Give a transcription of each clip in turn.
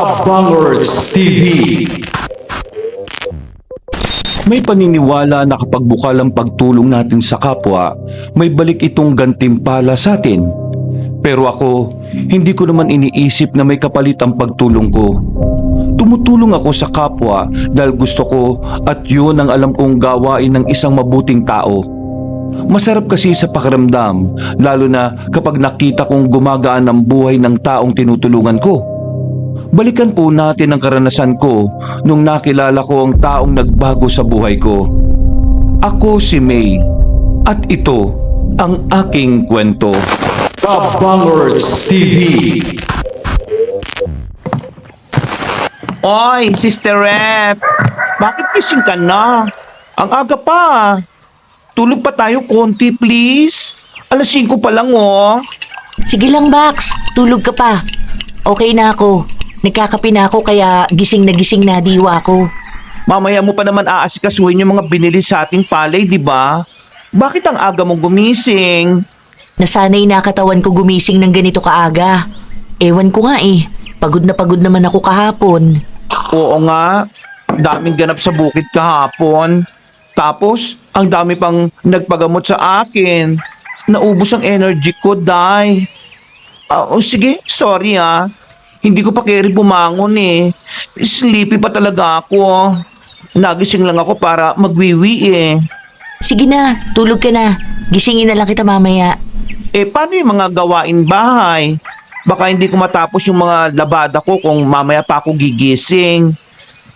Bangers TV. May paniniwala na kapag bukal ang pagtulong natin sa kapwa, may balik itong gantimpala sa atin. Pero ako, hindi ko naman iniisip na may kapalit ang pagtulong ko. Tumutulong ako sa kapwa dahil gusto ko at yun ang alam kong gawain ng isang mabuting tao. Masarap kasi sa pakiramdam, lalo na kapag nakita kong gumagaan ang buhay ng taong tinutulungan ko. Balikan po natin ang karanasan ko nung nakilala ko ang taong nagbago sa buhay ko. Ako si May at ito ang aking kwento. Bangers TV. Oy, Sisterette! Bakit gising ka na? Ang aga pa. Tulog pa tayo konti, please. 5:00 pa lang, oh. Sige lang, Bax. Tulog ka pa. Okay na ako. Nagkakape na ako kaya gising na diwa ko. Mamaya mo pa naman aasikasuhin yung mga binili sa ating palay, di ba? Bakit ang aga mong gumising? Nasanay na katawan ko gumising ng ganito kaaga. Ewan ko nga eh. Pagod naman ako kahapon. Oo nga. Daming ganap sa bukid kahapon. Tapos, ang dami pang nagpagamot sa akin. Naubos ang energy ko, Day. Sige, sorry ah. Hindi ko pa kaya bumangon eh. Sleepy pa talaga ako. Nagising lang ako para magwiwi eh. Sige na, tulog ka na. Gisingin na lang kita mamaya. Paano yung mga gawain bahay? Baka hindi ko matapos yung mga labada ko kung mamaya pa ako gigising.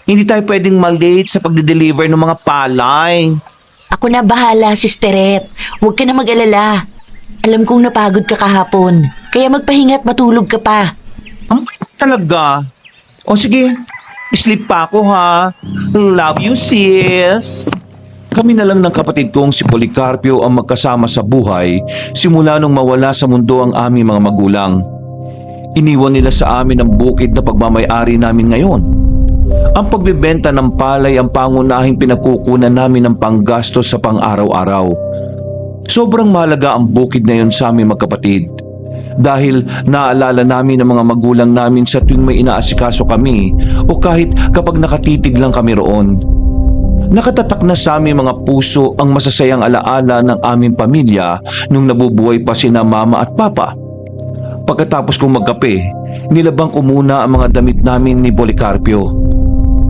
Hindi tayo pwedeng malate sa pagde-deliver ng mga palay. Ako na bahala, Sisterette. Huwag ka na mag-alala. Alam kong napagod ka kahapon. Kaya magpahinga at matulog ka pa. Ang bait talaga. O sige, sleep pa ako ha. Love you, sis. Kami na lang ng kapatid kong si Policarpio ang magkasama sa buhay simula nung mawala sa mundo ang aming mga magulang. Iniwan nila sa amin ang bukid na pagmamay-ari namin ngayon. Ang pagbebenta ng palay ang pangunahing pinagkukunan namin ng panggastos sa pang-araw-araw. Sobrang mahalaga ang bukid na yon sa aming magkapatid. Dahil naalala namin ang mga magulang namin sa tuwing may inaasikaso kami o kahit kapag nakatitig lang kami roon. Nakatatak na sa aming mga puso ang masasayang alaala ng aming pamilya nung nabubuhay pa sina mama at papa. Pagkatapos kong magkape, nilabang ko muna ang mga damit namin ni Policarpio.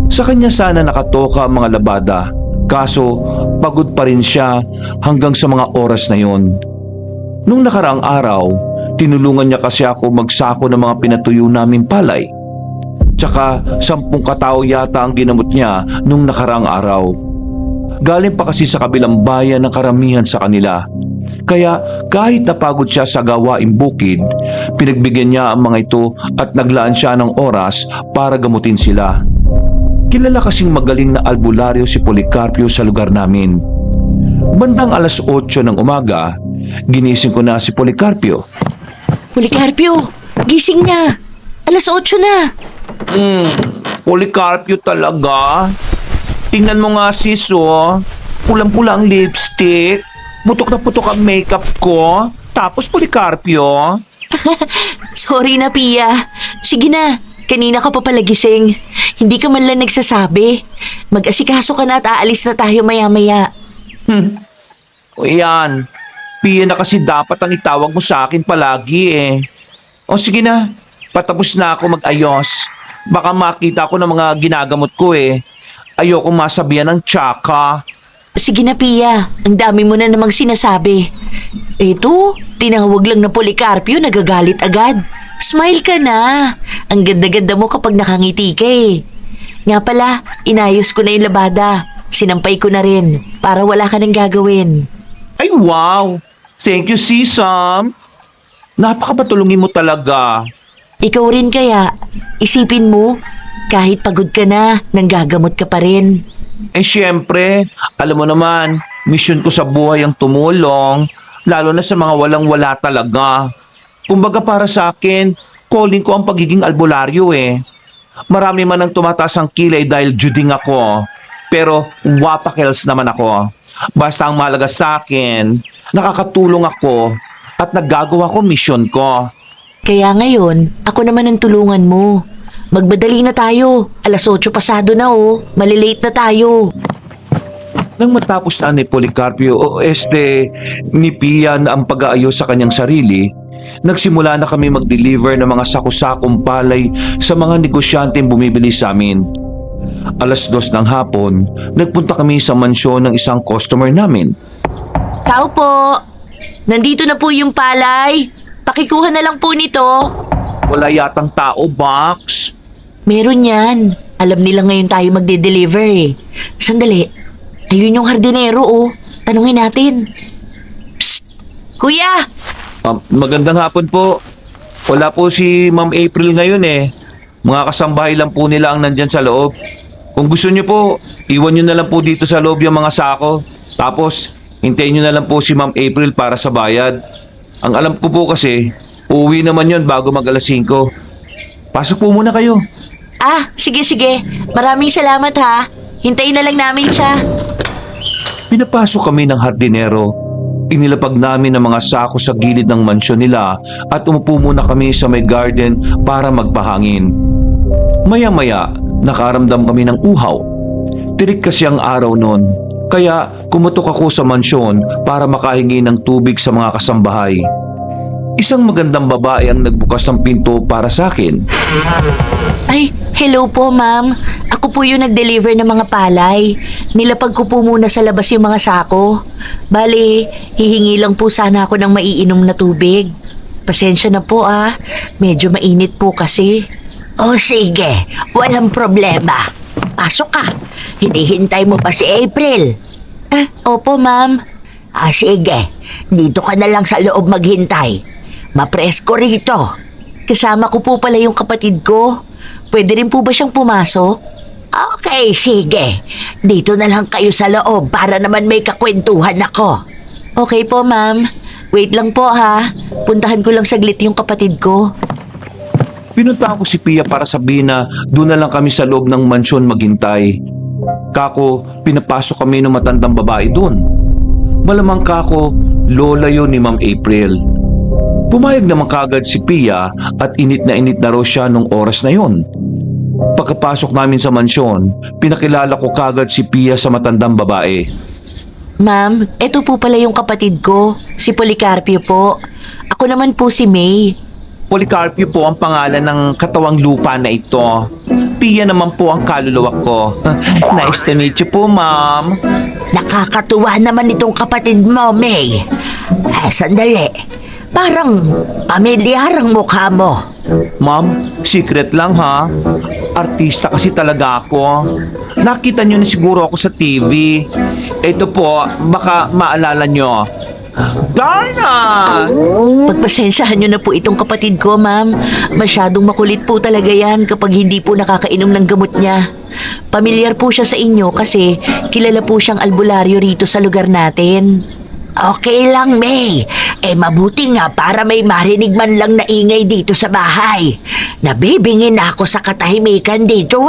Sa kanya sana nakatoka ang mga labada, kaso pagod pa rin siya hanggang sa mga oras na yon. Nung nakaraang araw, tinulungan niya kasi ako magsako ng mga pinatuyo naming palay. Tsaka 10 katao yata ang ginamot niya nung nakaraang araw. Galing pa kasi sa kabilang bayan ng karamihan sa kanila. Kaya kahit napagod siya sa gawaing bukid, pinagbigyan niya ang mga ito at naglaan siya ng oras para gamutin sila. Kilala kasing magaling na albularyo si Policarpio sa lugar namin. Bandang 8:00 ng umaga, ginising ko na si Policarpio. Policarpio, gising na. 8:00 na. Policarpio talaga. Tingnan mo nga sis, oh. Pulang-pula ang lipstick. Putok na putok ang makeup ko. Tapos Policarpio. Sorry na, Pia. Sige na, kanina ka pa pala gising. Hindi ka man lang nagsasabi. Mag-asikaso ka na at aalis na tayo maya-maya. O yan. Pia na kasi dapat ang itawag mo sa akin palagi eh. O sige na, patapos na ako mag-ayos. Baka makita ko ng mga ginagamot ko eh. Ayoko masabihan ng tsaka. Sige na, Pia. Ang dami mo na namang sinasabi. Eto, tinawag lang na Policarpio, nagagalit agad. Smile ka na. Ang ganda-ganda mo kapag nakangiti ka eh. Nga pala, inayos ko na yung labada. Sinampay ko na rin para wala ka nang gagawin. Ay wow! Thank you, Sisam. Napakapatulungin mo talaga. Ikaw rin kaya, isipin mo, kahit pagod ka na, nanggagamot ka pa rin. Siyempre, alam mo naman, mission ko sa buhay ang tumulong, lalo na sa mga walang-wala talaga. Kumbaga para sa akin, calling ko ang pagiging albularyo eh. Marami man ang tumataas ang kilay dahil juding ako, pero wapakels naman ako. Basta ang mahalaga sa akin, nakakatulong ako at naggagawa ko mission ko. Kaya ngayon, ako naman ang tulungan mo. Magbadali na tayo. 8:00 pasado na oh. Malilate na tayo. Nang matapos na ni Policarpio ni Pia na ang pag-aayos sa kanyang sarili, nagsimula na kami mag-deliver ng mga saku-sakong palay sa mga negosyanteng bumibili sa amin. 2:00 ng hapon, nagpunta kami sa mansyon ng isang customer namin. Tao po. Nandito na po yung palay. Pakikuha na lang po nito. Wala yatang tao, Box. Meron yan. Alam nila ngayon tayo magde-deliver eh. Sandali. Ayun yung hardinero oh. Tanungin natin. Psst! Kuya! Magandang hapon po. Wala po si Ma'am April ngayon eh. Mga kasambahay lang po nila ang nandyan sa loob. Kung gusto niyo po, iwan niyo na lang po dito sa loob yung mga sako. Tapos, hintayin niyo na lang po si Ma'am April para sa bayad. Ang alam ko po kasi, uuwi naman yon bago mag 5:00. Pasok po muna kayo. Sige. Maraming salamat ha. Hintayin na lang namin siya. Pinapasok kami ng hardinero. Inilapag namin ang mga sako sa gilid ng mansyon nila at umupo muna kami sa may garden para magpahangin. Maya-maya, nakaramdam kami ng uhaw. Tirik kasi ang araw noon, kaya kumutok ako sa mansyon para makahingi ng tubig sa mga kasambahay. Isang magandang babae ang nagbukas ng pinto para sa akin. Ay, hello po ma'am. Ako po yung nag-deliver ng mga palay. Nilapag ko po muna sa labas yung mga sako. Bali, hihingi lang po sana ako ng maiinom na tubig. Pasensya na po medyo mainit po kasi. O sige, walang problema. Pasok ka. Hinihintay mo pa si April. Opo ma'am. Sige, dito ka na lang sa loob maghintay. Mapresko rito. Kasama ko po pala yung kapatid ko. Pwede rin po ba siyang pumasok? Okay, sige. Dito na lang kayo sa loob para naman may kakwentuhan ako. Okay po ma'am. Wait lang po ha. Puntahan ko lang saglit yung kapatid ko. Pinunta ko si Pia para sabihin na doon na lang kami sa loob ng mansyon maghintay. Kako, pinapasok kami ng matandang babae doon. Malamang kako, lola yun ni Ma'am April. Pumayag naman kagad si Pia at init na raw siya nung oras na yon. Pagkapasok namin sa mansyon, pinakilala ko kagad si Pia sa matandang babae. Ma'am, eto po pala yung kapatid ko, si Policarpio po. Ako naman po si May. Policarpio po ang pangalan ng katawang lupa na ito. Pia naman po ang kaluluwa ko. Nice to meet you po, ma'am. Nakakatuwa naman itong kapatid mo, May. Sandali. Parang pamilyar ang mukha mo. Ma'am, secret lang ha. Artista kasi talaga ako. Nakita niyo na siguro ako sa TV. Ito po, baka maalala niyo. Darna! Pagpasensyahan niyo na po itong kapatid ko, ma'am. Masyadong makulit po talaga yan kapag hindi po nakakainom ng gamot niya. Pamilyar po siya sa inyo kasi kilala po siyang albularyo rito sa lugar natin. Okay lang, May. Mabuti nga para may marinig man lang na ingay dito sa bahay. Nabibingin ako sa katahimikan dito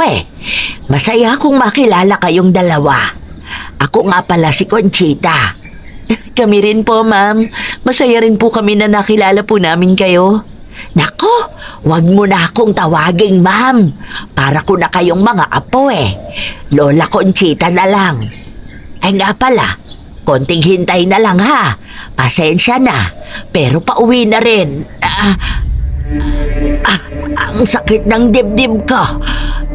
Masaya akong makilala kayong dalawa. Ako nga pala si Conchita. Kami rin po, ma'am. Masaya rin po kami na nakilala po namin kayo. Nako, wag mo na akong tawaging ma'am. Para ko na kayong mga apo Lola Conchita na lang. Nga pala, konting hintay na lang ha. Pasensya na, pero pauwi na rin. Ang sakit ng dibdib ko.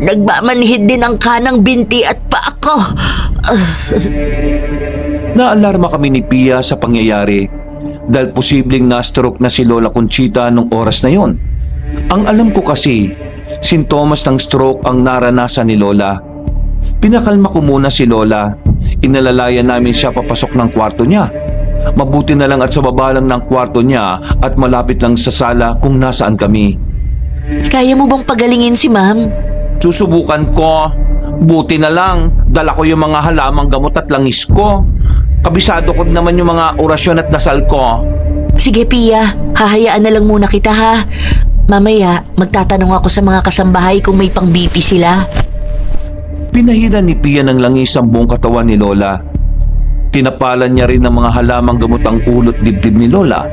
Nagmamanhid din ang kanang binti at paa ko. Naalarma kami ni Pia sa pangyayari dahil posibleng na-stroke na si Lola Conchita nung oras na yon. Ang alam ko kasi, sintomas ng stroke ang naranasan ni Lola. Pinakalma ko muna si Lola. Inalalayan namin siya papasok ng kwarto niya. Mabuti na lang at sa baba lang ng kwarto niya at malapit lang sa sala kung nasaan kami. Kaya mo bang pagalingin si ma'am? Susubukan ko. Buti na lang, dala ko yung mga halamang gamot at langis ko. Kabisado ko naman yung mga orasyon at dasal ko. Sige, Pia. Hahayaan na lang muna kita ha. Mamaya, magtatanong ako sa mga kasambahay kung may pang-BP sila. Pinahiran ni Pia ng langis ang buong katawan ni Lola. Tinapalan niya rin ng mga halamang gamot ang ulot dibdib ni Lola.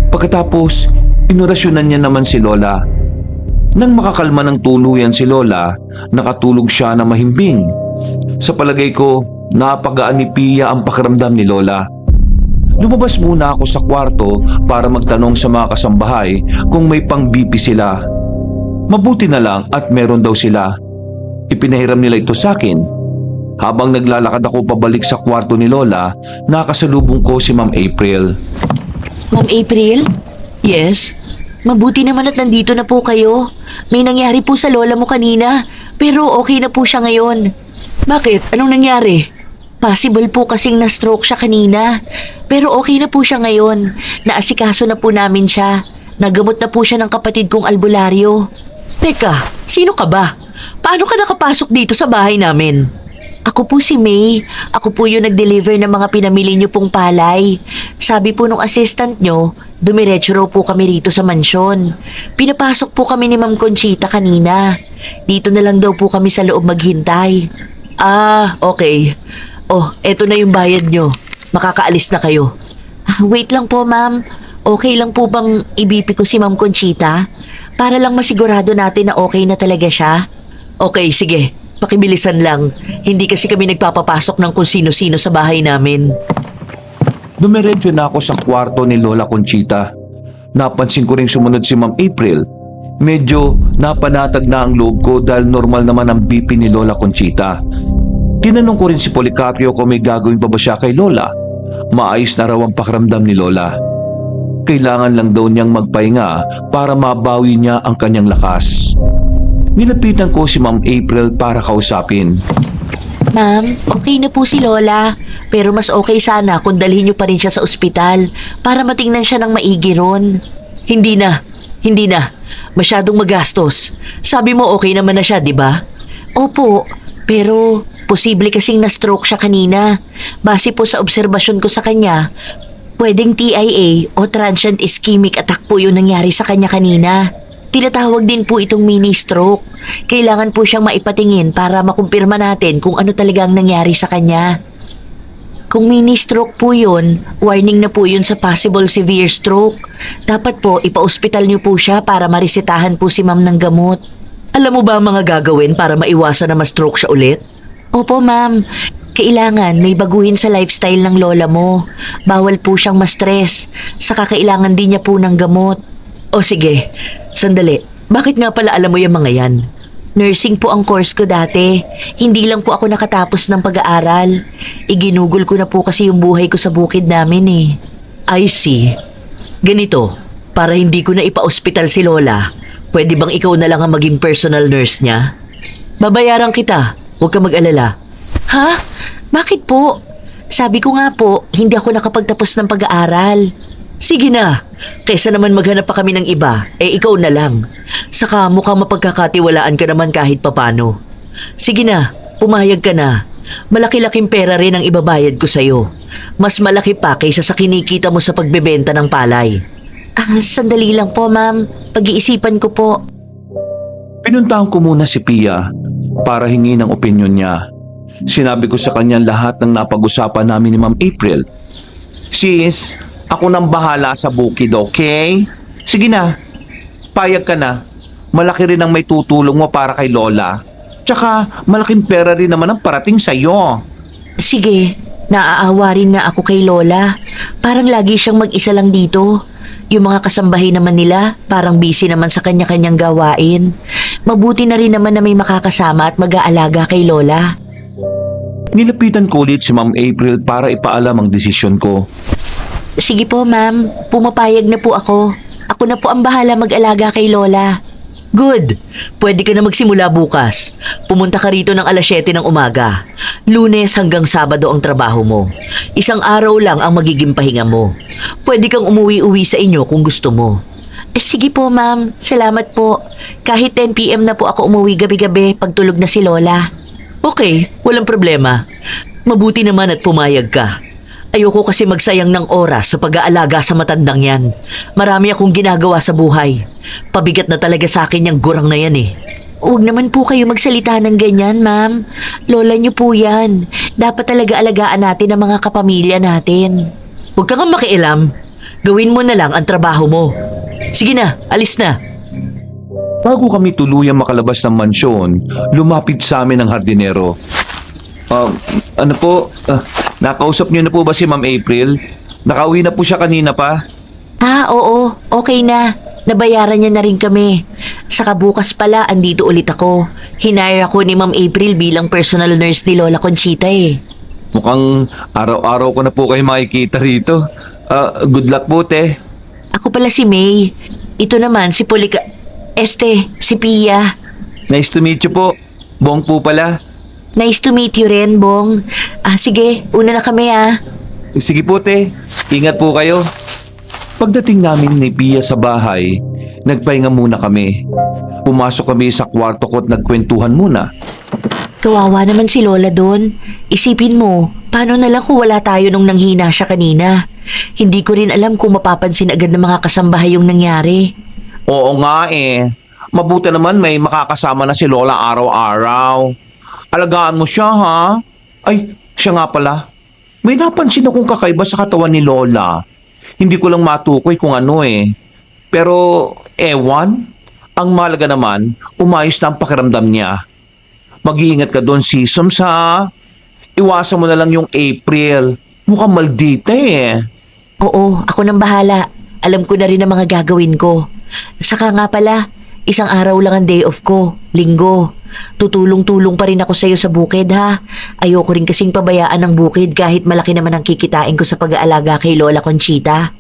Pagkatapos, inorasyonan niya naman si Lola. Nang makakalma ng tuluyan si Lola, nakatulog siya na mahimbing. Sa palagay ko, napagaan ni Pia ang pakiramdam ni Lola. Lumabas muna ako sa kwarto para magtanong sa mga kasambahay kung may pang-BP sila. Mabuti na lang at meron daw sila. Ipinahiram nila ito sa akin. Habang naglalakad ako pabalik sa kwarto ni Lola, nakasalubong ko si Ma'am April. Ma'am April? Yes? Mabuti naman at nandito na po kayo. May nangyari po sa lola mo kanina, pero okay na po siya ngayon. Bakit? Anong nangyari? Possible po kasing na-stroke siya kanina. Pero okay na po siya ngayon. Naasikaso na po namin siya. Nagamot na po siya ng kapatid kong albularyo. Teka, sino ka ba? Paano ka nakapasok dito sa bahay namin? Ako po si May. Ako po yung nag-deliver ng mga pinamili niyo pong palay. Sabi po nung assistant niyo, dumiretso raw po kami rito sa mansyon. Pinapasok po kami ni Ma'am Conchita kanina. Dito na lang daw po kami sa loob maghintay. Ah, okay. Oh, eto na yung bayad niyo. Makakaalis na kayo. Wait lang po, ma'am. Okay lang po bang ibip ko si Ma'am Conchita? Para lang masigurado natin na okay na talaga siya. Okay, sige. Pakibilisan lang. Hindi kasi kami nagpapapasok ng kung sino-sino sa bahay namin. Dumiretso na ako sa kwarto ni Lola Conchita. Napansin ko ring sumunod si Ma'am April. Medyo napanatag na ang loob ko dahil normal naman ang BP ni Lola Conchita. Tinanong ko rin si Policarpio kung may gagawin pa ba siya kay Lola. Maayos na raw ang pakiramdam ni Lola. Kailangan lang daw niyang magpahinga para mabawi niya ang kanyang lakas. Nilapitan ko si Ma'am April para kausapin. Ma'am, okay na po si Lola. Pero mas okay sana kung dalhin niyo pa rin siya sa ospital para matingnan siya ng maigi ron. Hindi na. Masyadong magastos. Sabi mo okay naman na siya, di ba? Opo, pero posible kasing na-stroke siya kanina. Base po sa obserbasyon ko sa kanya, pwedeng TIA o transient ischemic attack po yung nangyari sa kanya kanina. Tinatawag din po itong mini stroke. Kailangan po siyang maipatingin para makumpirma natin kung ano talaga ang nangyari sa kanya. Kung mini stroke po yun, warning na po yun sa possible severe stroke. Dapat po ipa-ospital niyo po siya para maresetahan po si ma'am ng gamot. Alam mo ba ang mga gagawin para maiwasan na ma-stroke siya ulit? Opo, ma'am. Kailangan may baguhin sa lifestyle ng lola mo. Bawal po siyang ma-stress. Saka kailangan din niya po ng gamot. O sige, sandali. Bakit nga pala alam mo yung mga yan? Nursing po ang course ko dati. Hindi lang po ako nakatapos ng pag-aaral. Iginugol ko na po kasi yung buhay ko sa bukid namin eh. I see. Ganito, para hindi ko na ipa-ospital si Lola, pwede bang ikaw na lang ang maging personal nurse niya? Babayaran kita. Huwag ka mag-alala. Ha? Bakit po? Sabi ko nga po, hindi ako nakapagtapos ng pag-aaral. Sige na, kaysa naman maghanap pa kami ng iba, ikaw na lang. Saka mukhang mapagkakatiwalaan ka naman kahit papano. Sige na, pumayag ka na. Malaki-laking pera rin ang ibabayad ko sa'yo. Mas malaki pa kaysa sa kinikita mo sa pagbebenta ng palay. Sandali lang po, ma'am. Pag-iisipan ko po. Pinuntahan ko muna si Pia para hingi ng opinyon niya. Sinabi ko sa kanya lahat ng napag-usapan namin ni Ma'am April. Sis, ako nang bahala sa bukid, okay? Sige na, payag ka na. Malaki rin ang may tutulong mo para kay Lola. Tsaka malaking pera rin naman ang parating sa'yo. Sige, naaawa rin nga ako kay Lola. Parang lagi siyang mag-isa lang dito. Yung mga kasambahay naman nila, parang busy naman sa kanya-kanyang gawain. Mabuti na rin naman na may makakasama at mag-aalaga kay Lola. Nilapitan ko ulit si Ma'am April para ipaalam ang desisyon ko. Sige po, ma'am. Pumapayag na po ako. Ako na po ang bahala mag-alaga kay Lola. Good! Pwede ka na magsimula bukas. Pumunta ka rito ng 7:00 ng umaga. Lunes hanggang Sabado ang trabaho mo. Isang araw lang ang magiging pahinga mo. Pwede kang umuwi-uwi sa inyo kung gusto mo. Sige po, ma'am. Salamat po. Kahit 10 PM na po ako umuwi gabi-gabi pag tulog na si Lola. Okay, walang problema. Mabuti naman at pumayag ka. Ayoko kasi magsayang ng oras sa pag-aalaga sa matandang yan. Marami akong ginagawa sa buhay. Pabigat na talaga sa akin yung gurang na yan eh. Huwag naman po kayo magsalita ng ganyan, ma'am. Lola niyo po yan. Dapat talaga alagaan natin ang mga kapamilya natin. Huwag kang makialam. Gawin mo na lang ang trabaho mo. Sige na, alis na. Bago kami tuluyang makalabas ng mansyon, lumapit sa amin ang hardinero. Ano po? Nakausap niyo na po ba si Ma'am April? Nakauwi na po siya kanina pa. Oo, okay na. Nabayaran niya na rin kami. Saka bukas pala, andito ulit ako. Hinire ako ni Ma'am April bilang personal nurse ni Lola Conchita eh. Mukhang araw-araw ko na po kayo makikita rito. Good luck po, te. Ako pala si May. Ito naman si si Pia. Nice to meet you po. Bong po pala. Nice to meet you rin, Bong. Sige, una na kami Sige po, te. Ingat po kayo. Pagdating namin ni Pia sa bahay, nagpahinga muna kami. Pumasok kami sa kwarto ko at nagkwentuhan muna. Kawawa naman si Lola doon. Isipin mo, paano na lang kung wala tayo nung nanghina siya kanina? Hindi ko rin alam kung mapapansin agad ng mga kasambahay yung nangyari. Oo nga eh. Mabuti naman may makakasama na si Lola araw-araw. Alagaan mo siya ha? Ay, siya nga pala. May napansin akong kakaiba sa katawan ni Lola. Hindi ko lang matukoy kung ano eh. Pero, ewan. Ang mahalaga naman, umayos na ang pakiramdam niya. Mag-iingat ka doon, Sisums ha? Iwasan mo na lang yung April. Mukhang maldita eh. Oo, ako nang bahala. Alam ko na rin ang mga gagawin ko. Saka nga pala, isang araw lang ang day off ko, linggo. Tutulong-tulong pa rin ako sa'yo sa bukid ha. Ayoko rin kasing pabayaan ng bukid kahit malaki naman ang kikitain ko sa pag-aalaga kay Lola Conchita.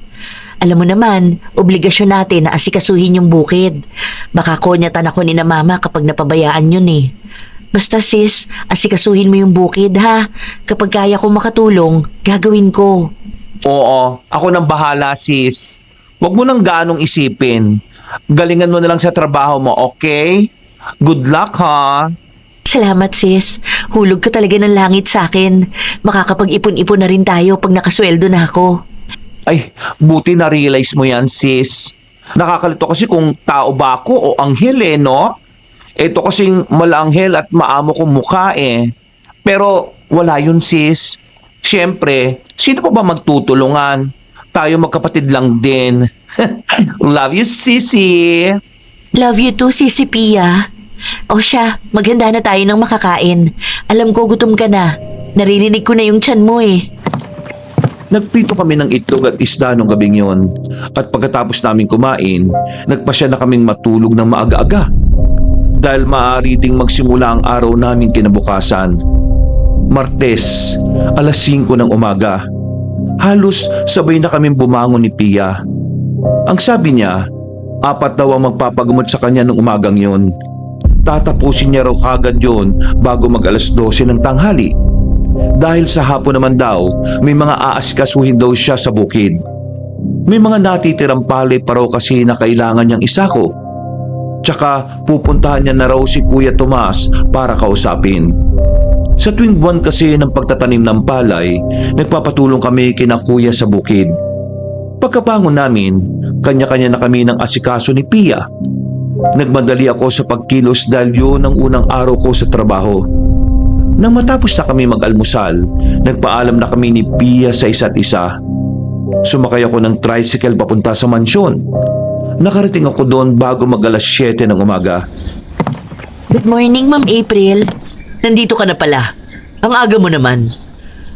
Alam mo naman, obligasyon natin na asikasuhin yung bukid. Baka konyatan ako ni na mama kapag napabayaan yun eh. Basta sis, asikasuhin mo yung bukid ha. Kapag kaya kong makatulong, gagawin ko. Oo, ako nang bahala sis. Huwag mo nang ganong isipin. Galingan mo na lang sa trabaho mo, okay? Good luck ha. Salamat sis. Hulog ka talaga ng langit sa akin. Makakapag-ipon-ipon na rin tayo pag nakasweldo na ako. Ay, buti na-realize mo yan sis. Nakakalito kasi kung tao ba ako o anghel eh, no? Ito kasing malanghel at maamo kong mukha eh. Pero wala yun sis. Siyempre, sino pa ba magtutulungan? Tayo magkapatid lang din. Love you, sisi. Love you too, Sisi Pia. O siya, maganda na tayo ng makakain. Alam ko gutom ka na. Naririnig ko na yung tiyan mo eh. Nagprito kami ng itlog at isda nung gabing yon. At pagkatapos namin kumain, nagpasya na kaming matulog ng maaga-aga. Dahil maaari ding magsimula ang araw namin kinabukasan. Martes, alas 5 ng umaga. Halos sabay na kaming bumangon ni Pia. Ang sabi niya, 4 daw ang magpapagamot sa kanya nung umagang yon. Tatapusin niya raw kagad yon bago mag alas 12 ng tanghali. Dahil sa hapon naman daw, may mga aasikasuhin daw siya sa bukid. May mga natitirang palay pa raw kasi na kailangan niyang isako. Tsaka pupuntahan niya na raw si Kuya Tomas para kausapin. Sa tuwing buwan kasi ng pagtatanim ng palay, nagpapatulong kami kina Kuya sa bukid. Pagkabangon namin, kanya-kanya na kami ng asikaso ni Pia. Nagmadali ako sa pagkilos dahil yun ang unang araw ko sa trabaho. Nang matapos na kami mag-almusal, nagpaalam na kami ni Pia sa isa't isa. Sumakay ako ng tricycle papunta sa mansyon. Nakarating ako doon bago mag alas 7 ng umaga. Good morning, Ma'am April. Nandito ka na pala. Ang aga mo naman.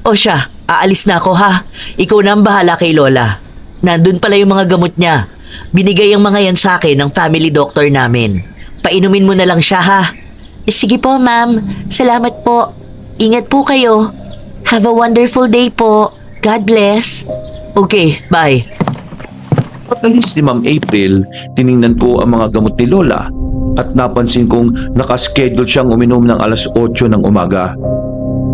O siya, aalis na ako ha. Ikaw na ang bahala kay Lola. Nandun pala yung mga gamot niya. Binigay ang mga yan sa akin ng family doctor namin. Painumin mo na lang siya ha. Sige po, ma'am. Salamat po. Ingat po kayo. Have a wonderful day po. God bless. Okay, bye. Pag-alis ni Ma'am April, tiningnan ko ang mga gamot ni Lola at napansin kong nakaschedule siyang uminom ng alas 8 ng umaga.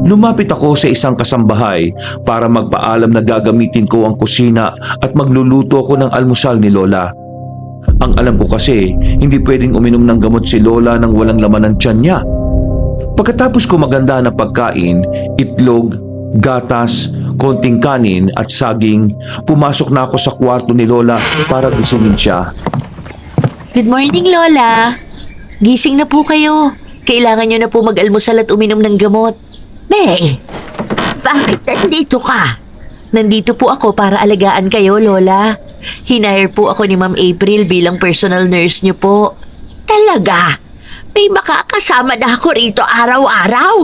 Lumapit ako sa isang kasambahay para magpaalam na gagamitin ko ang kusina at magluluto ako ng almusal ni Lola. Ang alam ko kasi, hindi pwedeng uminom ng gamot si Lola nang walang laman ng tiyan niya. Pagkatapos ko maganda na pagkain, itlog, gatas, konting kanin at saging, pumasok na ako sa kwarto ni Lola para gisingin siya. Good morning, Lola. Gising na po kayo. Kailangan nyo na po mag-almusal at uminom ng gamot. May, bakit nandito ka? Nandito po ako para alagaan kayo, Lola. Hinire po ako ni Ma'am April bilang personal nurse niyo po. Talaga? May makakasama na ako rito araw-araw?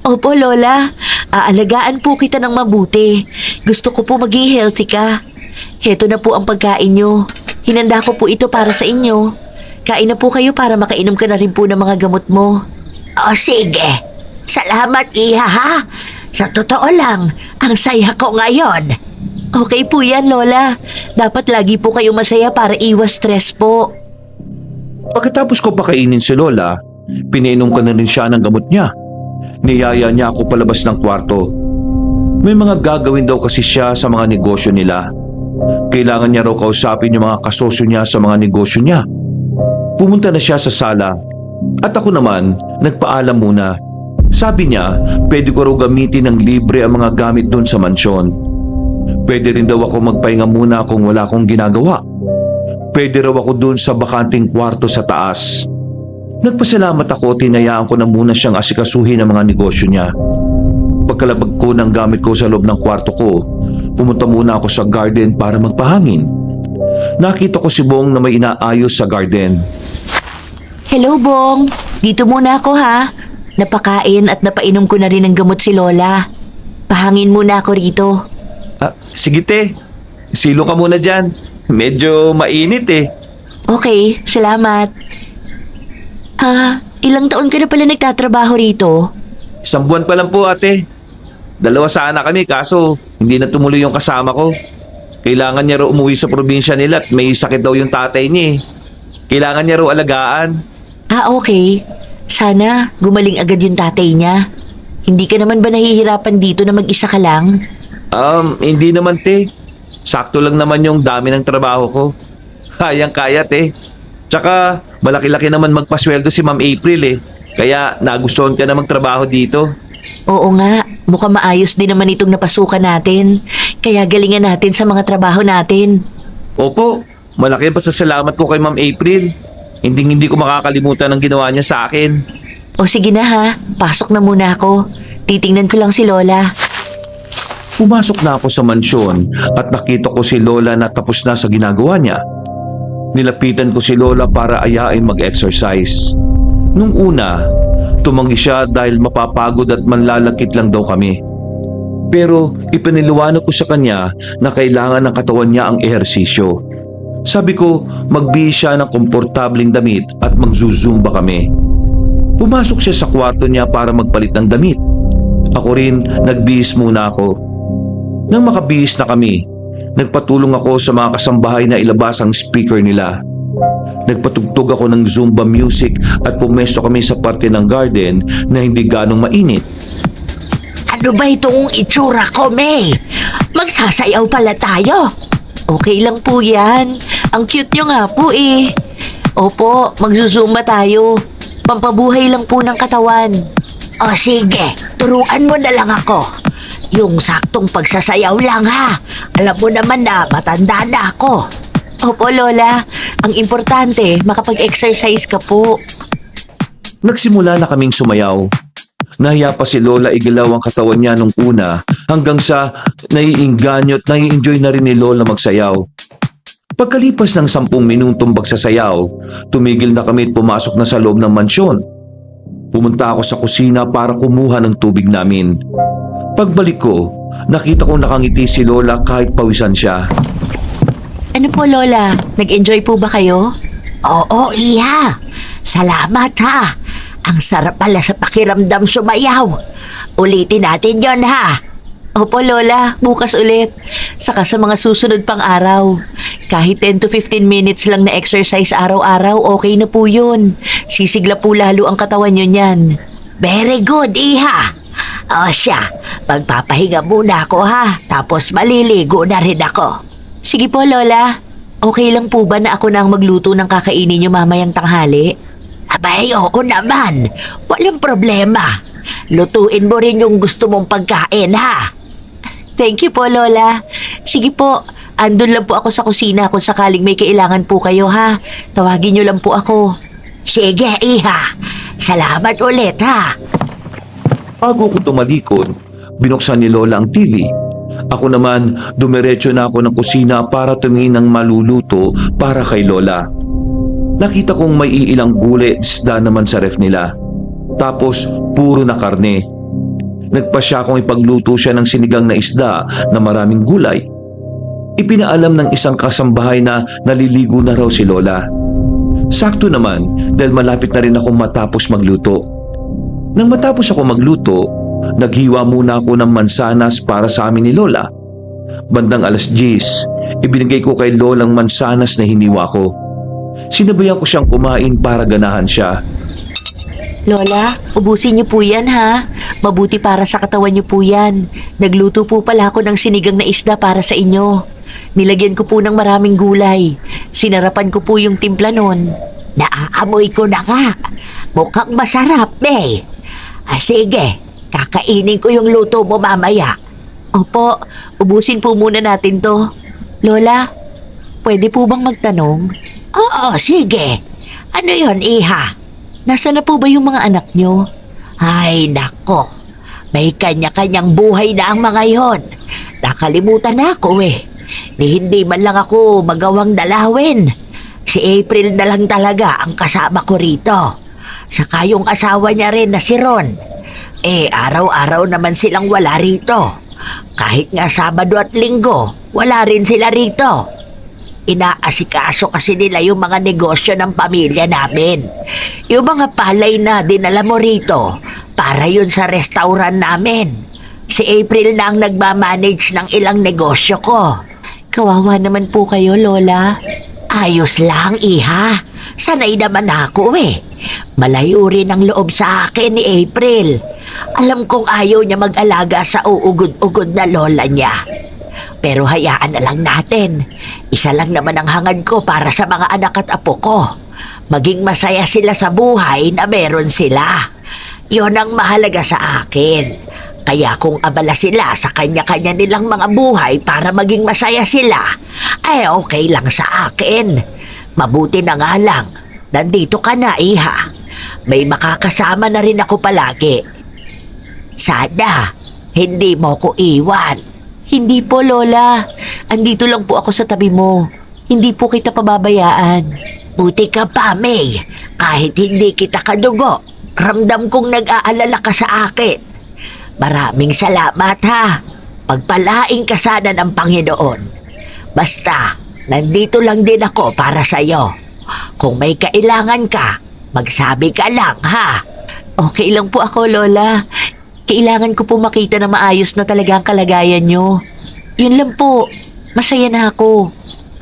Opo, Lola. Aalagaan po kita ng mabuti. Gusto ko po maging healthy ka. Heto na po ang pagkain nyo. Hinanda ko po ito para sa inyo. Kain na po kayo para makainom ka na rin po ng mga gamot mo. O sige. Salamat, Iha, ha? Sa totoo lang, ang saya ko ngayon. Okay po yan, Lola. Dapat lagi po kayo masaya para iwas stress po. Pagkatapos ko pakainin si Lola, pinainom ko na rin siya ng gamot niya. Niyaya niya ako palabas ng kwarto. May mga gagawin daw kasi siya sa mga negosyo nila. Kailangan niya raw kausapin yung mga kasosyo niya sa mga negosyo niya. Pumunta na siya sa sala at ako naman nagpaalam muna. Sabi niya, pwede ko raw gamitin ng libre ang mga gamit doon sa mansyon. Pwede rin daw ako magpahinga muna kung wala akong ginagawa. Pwede raw ako doon sa bakanting kwarto sa taas. Nagpasalamat ako, tinayaan ko na muna siyang asikasuhin ang mga negosyo niya. Pagkalabag ko ng gamit ko sa loob ng kwarto ko, pumunta muna ako sa garden para magpahangin. Nakita ko si Bong na may inaayos sa garden. Hello, Bong. Dito muna ako, ha? Napakain at napainom ko na rin ng gamot si Lola. Pahangin muna ako rito. Sige te, silo ka muna dyan. Medyo mainit eh. Okay, salamat. Ilang taon ka na pala nagtatrabaho rito? 1 buwan pa lang po ate. 2 sana kami kaso hindi na tumuloy yung kasama ko. Kailangan niya raw umuwi sa probinsya nila at may sakit daw yung tatay niya eh. Kailangan niya raw alagaan. Okay. Sana gumaling agad yung tatay niya. Hindi ka naman ba nahihirapan dito na mag-isa ka lang? Hindi naman te. Sakto lang naman yung dami ng trabaho ko. Kayang-kaya te. Tsaka malaki-laki naman magpasweldo si Ma'am April eh. Kaya nagustuhan ka na magtrabaho dito. Oo nga, mukhang maayos din naman itong napasukan natin. Kaya galingan natin sa mga trabaho natin. Opo, malaki ang pasasalamat ko kay Ma'am April. Hindi ko makakalimutan ang ginawa niya sa akin. O sige na ha, pasok na muna ako. Titingnan ko lang si Lola. Pumasok na ako sa mansyon at nakita ko si Lola na tapos na sa ginagawa niya. Nilapitan ko si Lola para ayain mag-exercise. Nung una, tumanggi siya dahil mapapagod at manlalakit lang daw kami. Pero ipiniliwanag ko sa kanya na kailangan ng katawan niya ang ehersisyo. Sabi ko, magbihis siya ng komportabling damit at magzuzumba kami. Pumasok siya sa kwarto niya para magpalit ng damit. Ako rin, nagbihis muna ako. Nang makabihis na kami, nagpatulong ako sa mga kasambahay na ilabas ang speaker nila. Nagpatugtog ako ng Zumba music at pumesto kami sa parte ng garden na hindi ganong mainit. Ano ba itong itsura ko, May? Magsasayaw pala tayo. Okay lang po yan. Ang cute nyo nga po eh. Opo, magzuzumba tayo. Pampabuhay lang po ng katawan. O sige, turuan mo na lang ako. Yung saktong pagsasayaw lang ha. Alam mo naman na matanda na ako. Opo, Lola. Ang importante, makapag-exercise ka po. Nagsimula na kaming sumayaw. Nahiya pa si Lola igalaw ang katawan niya nung una hanggang sa naiinganyo at nai-enjoy na rin ni Lola magsayaw. Pagkalipas ng 10 minutong pagsasayaw, tumigil na kami at pumasok na sa loob ng mansyon. Pumunta ako sa kusina para kumuha ng tubig namin. Pagbalik ko, nakita ko nakangiti si Lola kahit pawisan siya. Ano po, Lola? Nag-enjoy po ba kayo? Oo, Iha. Salamat ha. Ang sarap pala sa pakiramdam sumayaw. Ulitin natin yon ha. Opo, Lola. Bukas ulit. Saka sa mga susunod pang araw. Kahit 10 to 15 minutes lang na exercise araw-araw, okay na po yun. Sisigla po lalo ang katawan nyo niyan. Very good, Iha. O siya, magpapahinga muna ako ha. Tapos maliligo na rin ako. Sige po, Lola. Okay lang po ba na ako na ang magluto ng kakainin nyo mamayang tanghali? Abay, oo naman. Walang problema. Lutuin mo rin yung gusto mong pagkain ha. Thank you po, Lola. Sige po, andun lang po ako sa kusina kung sakaling may kailangan po kayo ha. Tawagin nyo lang po ako. Sige, Iha. Salamat ulit ha. Bago ko tumalikod, binuksan ni Lola ang TV. Ako naman, dumiretso na ako ng kusina para tumingin ng maluluto para kay Lola. Nakita kong may iilang gulay at isda naman sa ref nila. Tapos puro na karne. Nagpasya akong ipagluto siya ng sinigang na isda na maraming gulay. Ipinaalam ng isang kasambahay na naliligo na raw si Lola. Sakto naman dahil malapit na rin akong matapos magluto. Nang matapos ako magluto, naghiwa muna ako ng mansanas para sa amin ni Lola. Bandang 10:00, ibinigay ko kay Lola ang mansanas na hiniwa ko. Sinabayan ko siyang kumain para ganahan siya. Lola, ubusin niyo po yan ha. Mabuti para sa katawan niyo po yan. Nagluto po pala ako ng sinigang na isda para sa inyo. Nilagyan ko po ng maraming gulay. Sinarapan ko po yung timpla nun. Naaamoy ko na nga. Mukhang masarap, May. Sige, kakainin ko yung luto mo mamaya. Opo, ubusin po muna natin to. Lola, pwede po bang magtanong? Oo, sige. Ano yon, iha? Nasaan na po ba yung mga anak niyo? Ay, nako. May kanya-kanyang buhay na ang mga yon. Nakalimutan na ako eh. Hindi man lang ako magawang dalawin. Si April na lang talaga ang kasama ko rito. Saka yung asawa niya rin na si Ron. Araw-araw naman silang wala rito. Kahit nga Sabado at Linggo, wala rin sila rito. Inaasikaso kasi nila yung mga negosyo ng pamilya namin. Yung mga palay na dinala mo rito, para yun sa restaurant namin. Si April na ang nagmamanage ng ilang negosyo ko. Kawawa naman po kayo, Lola. Ayos lang, iha. Sanay naman ako eh. Malayo rin ang loob sa akin ni April. Alam kong ayaw niya mag-alaga sa uugod-ugod na lola niya. Pero hayaan na lang natin. Isa lang naman ang hangad ko para sa mga anak at apo ko. Maging masaya sila sa buhay na meron sila. Yon ang mahalaga sa akin. Kaya kung abala sila sa kanya-kanya nilang mga buhay para maging masaya sila, ay okay lang sa akin. Mabuti na nga lang. Nandito ka na, iha. May makakasama na rin ako palagi. Sana, hindi mo ko iwan. Hindi po, Lola. Andito lang po ako sa tabi mo. Hindi po kita pababayaan. Buti ka pa, May. Kahit hindi kita kadugo, ramdam kong nag-aalala ka sa akin. Maraming salamat ha. Pagpalaing ka sana ng Panginoon. Basta, nandito lang din ako para sa'yo. Kung may kailangan ka, magsabi ka lang ha. Okay lang po ako, Lola. Kailangan ko po makita na maayos na talaga ang kalagayan nyo. Yun lang po. Masaya na ako.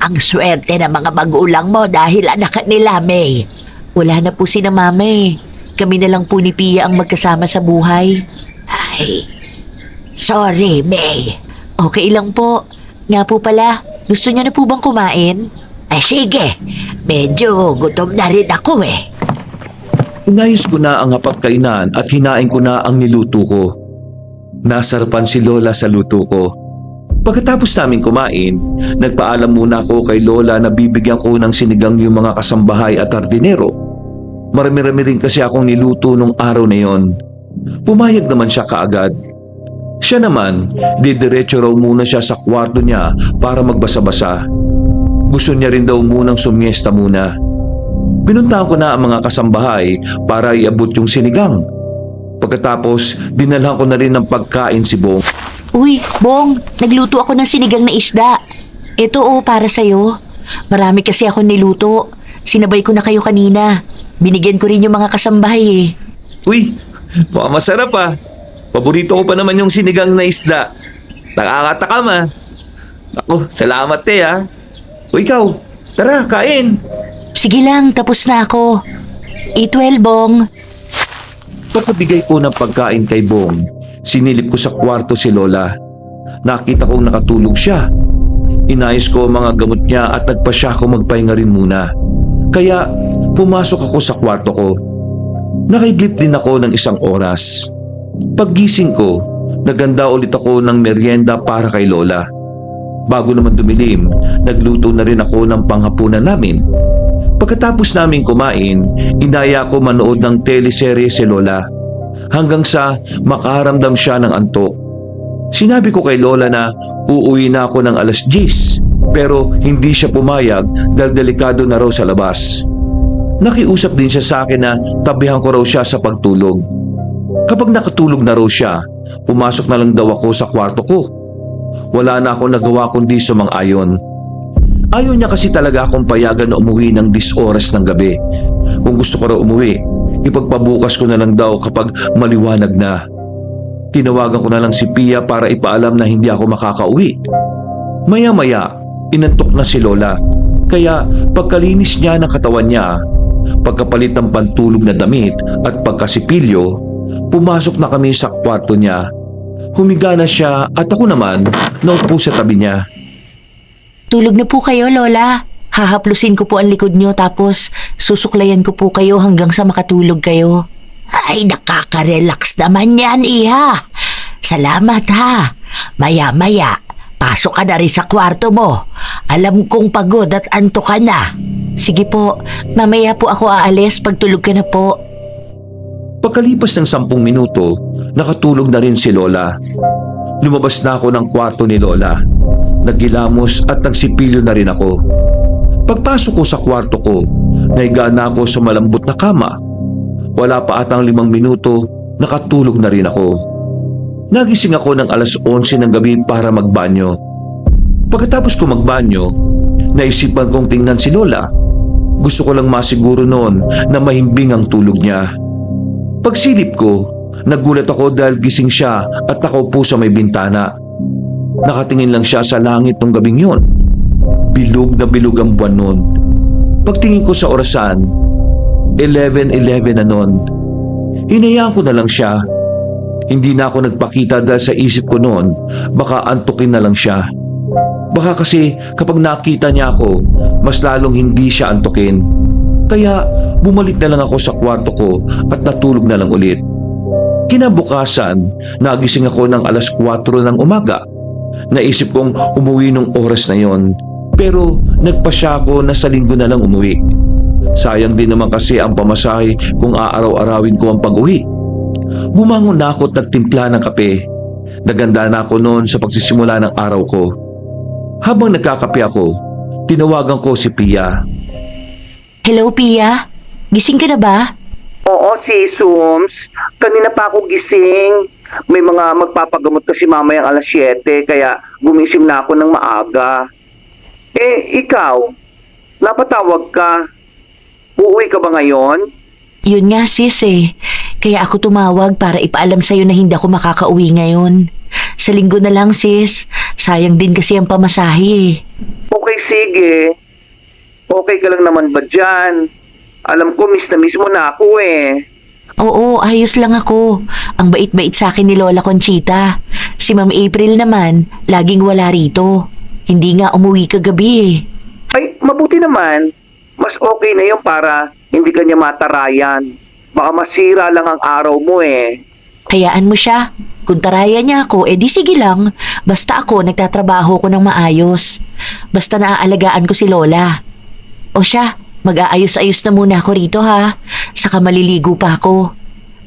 Ang swerte ng mga magulang mo dahil anak nila, May. Wala na po sina Mama eh. Kami na lang po ni Pia ang magkasama sa buhay. Ay, sorry, May. Okay lang po. Nga po pala, gusto niya na po bang kumain? Ay, sige. Medyo gutom na rin ako eh. Inayos ko na ang hapagkainan at hinain ko na ang niluto ko. Nasarapan si Lola sa luto ko. Pagkatapos namin kumain, nagpaalam muna ako kay Lola na bibigyan ko ng sinigang yung mga kasambahay at hardinero. Marami-rami rin kasi akong niluto nung araw na yon. Pumayag naman siya kaagad. Siya naman, didiretso raw muna siya sa kwarto niya para magbasa-basa. Gusto niya rin daw munang sumiesta muna. Pinuntahan ko na ang mga kasambahay para iabot yung sinigang. Pagkatapos, dinalhan ko na rin ng pagkain si Bong. Uy, Bong, nagluto ako ng sinigang na isda. Ito para sa'yo. Marami kasi ako niluto. Sinabay ko na kayo kanina. Binigyan ko rin yung mga kasambahay eh. Uy, mukhang masarap ah. Paborito ko pa naman yung sinigang na isda. Nakakatakam ah. Ako, salamat ah. O ikaw, tara, kain. Sige lang, tapos na ako. Eat well, Bong. Pagkabigay ko ng pagkain kay Bong, sinilip ko sa kwarto si Lola. Nakita kong nakatulog siya. Inayos ko ang mga gamot niya at nagpasya ako magpahinga rin muna. Kaya pumasok ako sa kwarto ko. Nakaidlip din ako ng 1 oras. Paggising ko, naganda ulit ako ng merienda para kay Lola. Bago naman dumilim, nagluto na rin ako ng panghapunan namin. Pagkatapos namin kumain, inaya ko manood ng teleserye si Lola hanggang sa makaramdam siya ng antok. Sinabi ko kay Lola na uuwi na ako ng 10:00 pero hindi siya pumayag dahil delikado na raw sa labas. Nakiusap din siya sa akin na tabihan ko raw siya sa pagtulog. Kapag nakatulog na raw siya, pumasok na lang daw ako sa kwarto ko. Wala na akong nagawa kundi sumang-ayon. Ayaw niya kasi talaga akong payagan na umuwi ng 10 oras ng gabi. Kung gusto ko raw umuwi, ipagpabukas ko na lang daw kapag maliwanag na. Tinawagan ko na lang si Pia para ipaalam na hindi ako makakauwi. Maya-maya, inantok na si Lola. Kaya pagkalinis niya ng katawan niya, pagkapalit ng pantulog na damit at pagkasipilyo, pumasok na kami sa kwarto niya. Humiga na siya at ako naman naupo sa tabi niya. Tulog na po kayo, Lola. Hahaplusin ko po ang likod nyo tapos susuklayan ko po kayo hanggang sa makatulog kayo. Ay, nakaka-relax naman yan, Iha. Salamat ha. Maya-maya, pasok ka na rin sa kwarto mo. Alam kong pagod at antok ka na. Sige po, mamaya po ako aalis pag tulog ka na po. Pagkalipas ng 10 minuto, nakatulog na rin si Lola. Lumabas na ako ng kwarto ni Lola. Naggilamos at nagsipilyo na rin ako. Pagpasok ko sa kwarto ko, nahiga na ako sa malambot na kama. Wala pa atang 5 minuto, nakatulog na rin ako. Nagising ako ng alas 11 ng gabi para magbanyo. Pagkatapos ko magbanyo, naisipan kong tingnan si Lola. Gusto ko lang masiguro noon na mahimbing ang tulog niya. Pagsilip ko, nagulat ako dahil gising siya at nakaupo sa may bintana. Nakatingin lang siya sa langit ng gabing yun. Bilog na bilog ang buwan noon. Pagtingin ko sa orasan, 11:11 na noon. Hinayaan ko na lang siya. Hindi na ako nagpakita dahil sa isip ko noon, baka antukin na lang siya. Baka kasi kapag nakita niya ako, mas lalong hindi siya antukin. Kaya bumalik na lang ako sa kwarto ko at natulog na lang ulit. Kinabukasan, nagising ako ng alas 4 ng umaga. Naisip kong umuwi nung oras na yon, pero nagpasya ako na sa linggo na lang umuwi. Sayang din naman kasi ang pamasahe kung aaraw-arawin ko ang pag-uwi. Bumangon na ako at nagtimpla ng kape. Naganda na ako noon sa pagsisimula ng araw ko. Habang nagkakape ako, tinawagan ko si Pia. Hello, Pia? Gising ka na ba? Oo, si Sums. Kanina pa ako gising. May mga magpapagamot kasi mamayang alas 7, kaya gumising na ako ng maaga. Ikaw, napatawag ka. Uuwi ka ba ngayon? Yun nga, sis eh. Kaya ako tumawag para ipaalam sa'yo na hindi ako makakauwi ngayon. Sa linggo na lang, sis. Sayang din kasi ang pamasahe eh. Okay, sige. Okay ka lang naman ba dyan? Alam ko, miss na miss mo na ako eh. Oo, ayos lang ako. Ang bait-bait sa akin ni Lola Conchita. Si Ma'am April naman, laging wala rito. Hindi nga umuwi kagabi eh. Ay, mabuti naman. Mas okay na yun para hindi ka niya matarayan. Baka masira lang ang araw mo eh. Hayaan mo siya. Kung taraya niya ako, di sige lang. Basta ako, nagtatrabaho ko ng maayos. Basta naaalagaan ko si Lola. O siya, mag-aayos-ayos na muna ako rito ha. Saka maliligo pa ako.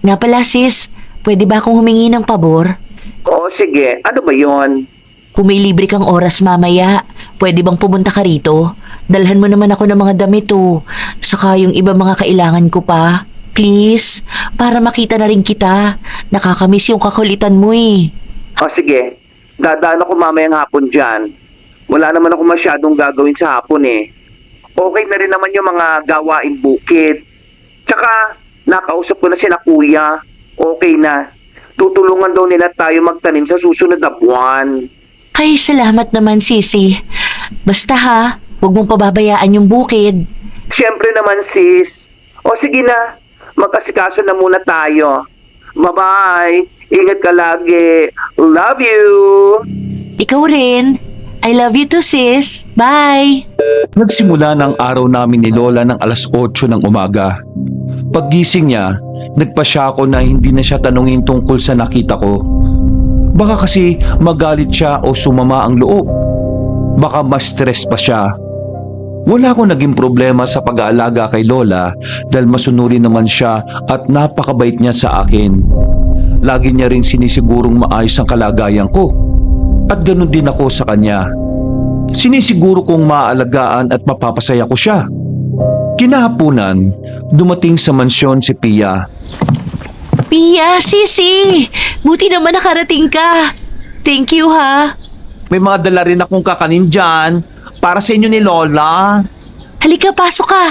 Nga pala sis, pwede ba akong humingi ng pabor? Oo, sige. Ano ba yon? Kung may libre kang oras mamaya, pwede bang pumunta ka rito? Dalhan mo naman ako ng mga damit oh. Saka yung iba mga kailangan ko pa. Please, para makita na rin kita. Nakakamiss yung kakulitan mo eh. O sige, dadaan ako mamayang hapon dyan. Wala naman ako masyadong gagawin sa hapon eh. Okay na rin naman yung mga gawain bukid. Tsaka, nakausap ko na sina kuya. Okay na. Tutulungan daw nila tayo magtanim sa susunod na buwan. Ay, salamat naman sisi. Basta ha, huwag mong pababayaan yung bukid. Siyempre naman sis. O sige na, magkasikaso na muna tayo. Bye-bye. Ingat ka lagi. Love you. Ikaw rin. I love you too sis. Bye! Nagsimula ng araw namin ni Lola ng alas 8 ng umaga. Paggising niya, nagpasya ako na hindi na siya tanungin tungkol sa nakita ko. Baka kasi magalit siya o sumama ang loob. Baka mas stress pa siya. Wala akong naging problema sa pag-aalaga kay Lola dahil masunurin naman siya at napakabait niya sa akin. Lagi niya ring sinisigurong maayos ang kalagayan ko. At ganun din ako sa kanya. Sinisiguro kong maaalagaan at mapapasaya ko siya. Kinahaponan, dumating sa mansyon si Pia. Pia, Sisi! Buti naman nakarating ka. Thank you ha. May mga dala rin akong kakanin dyan para sa inyo ni Lola. Halika, pasok ka.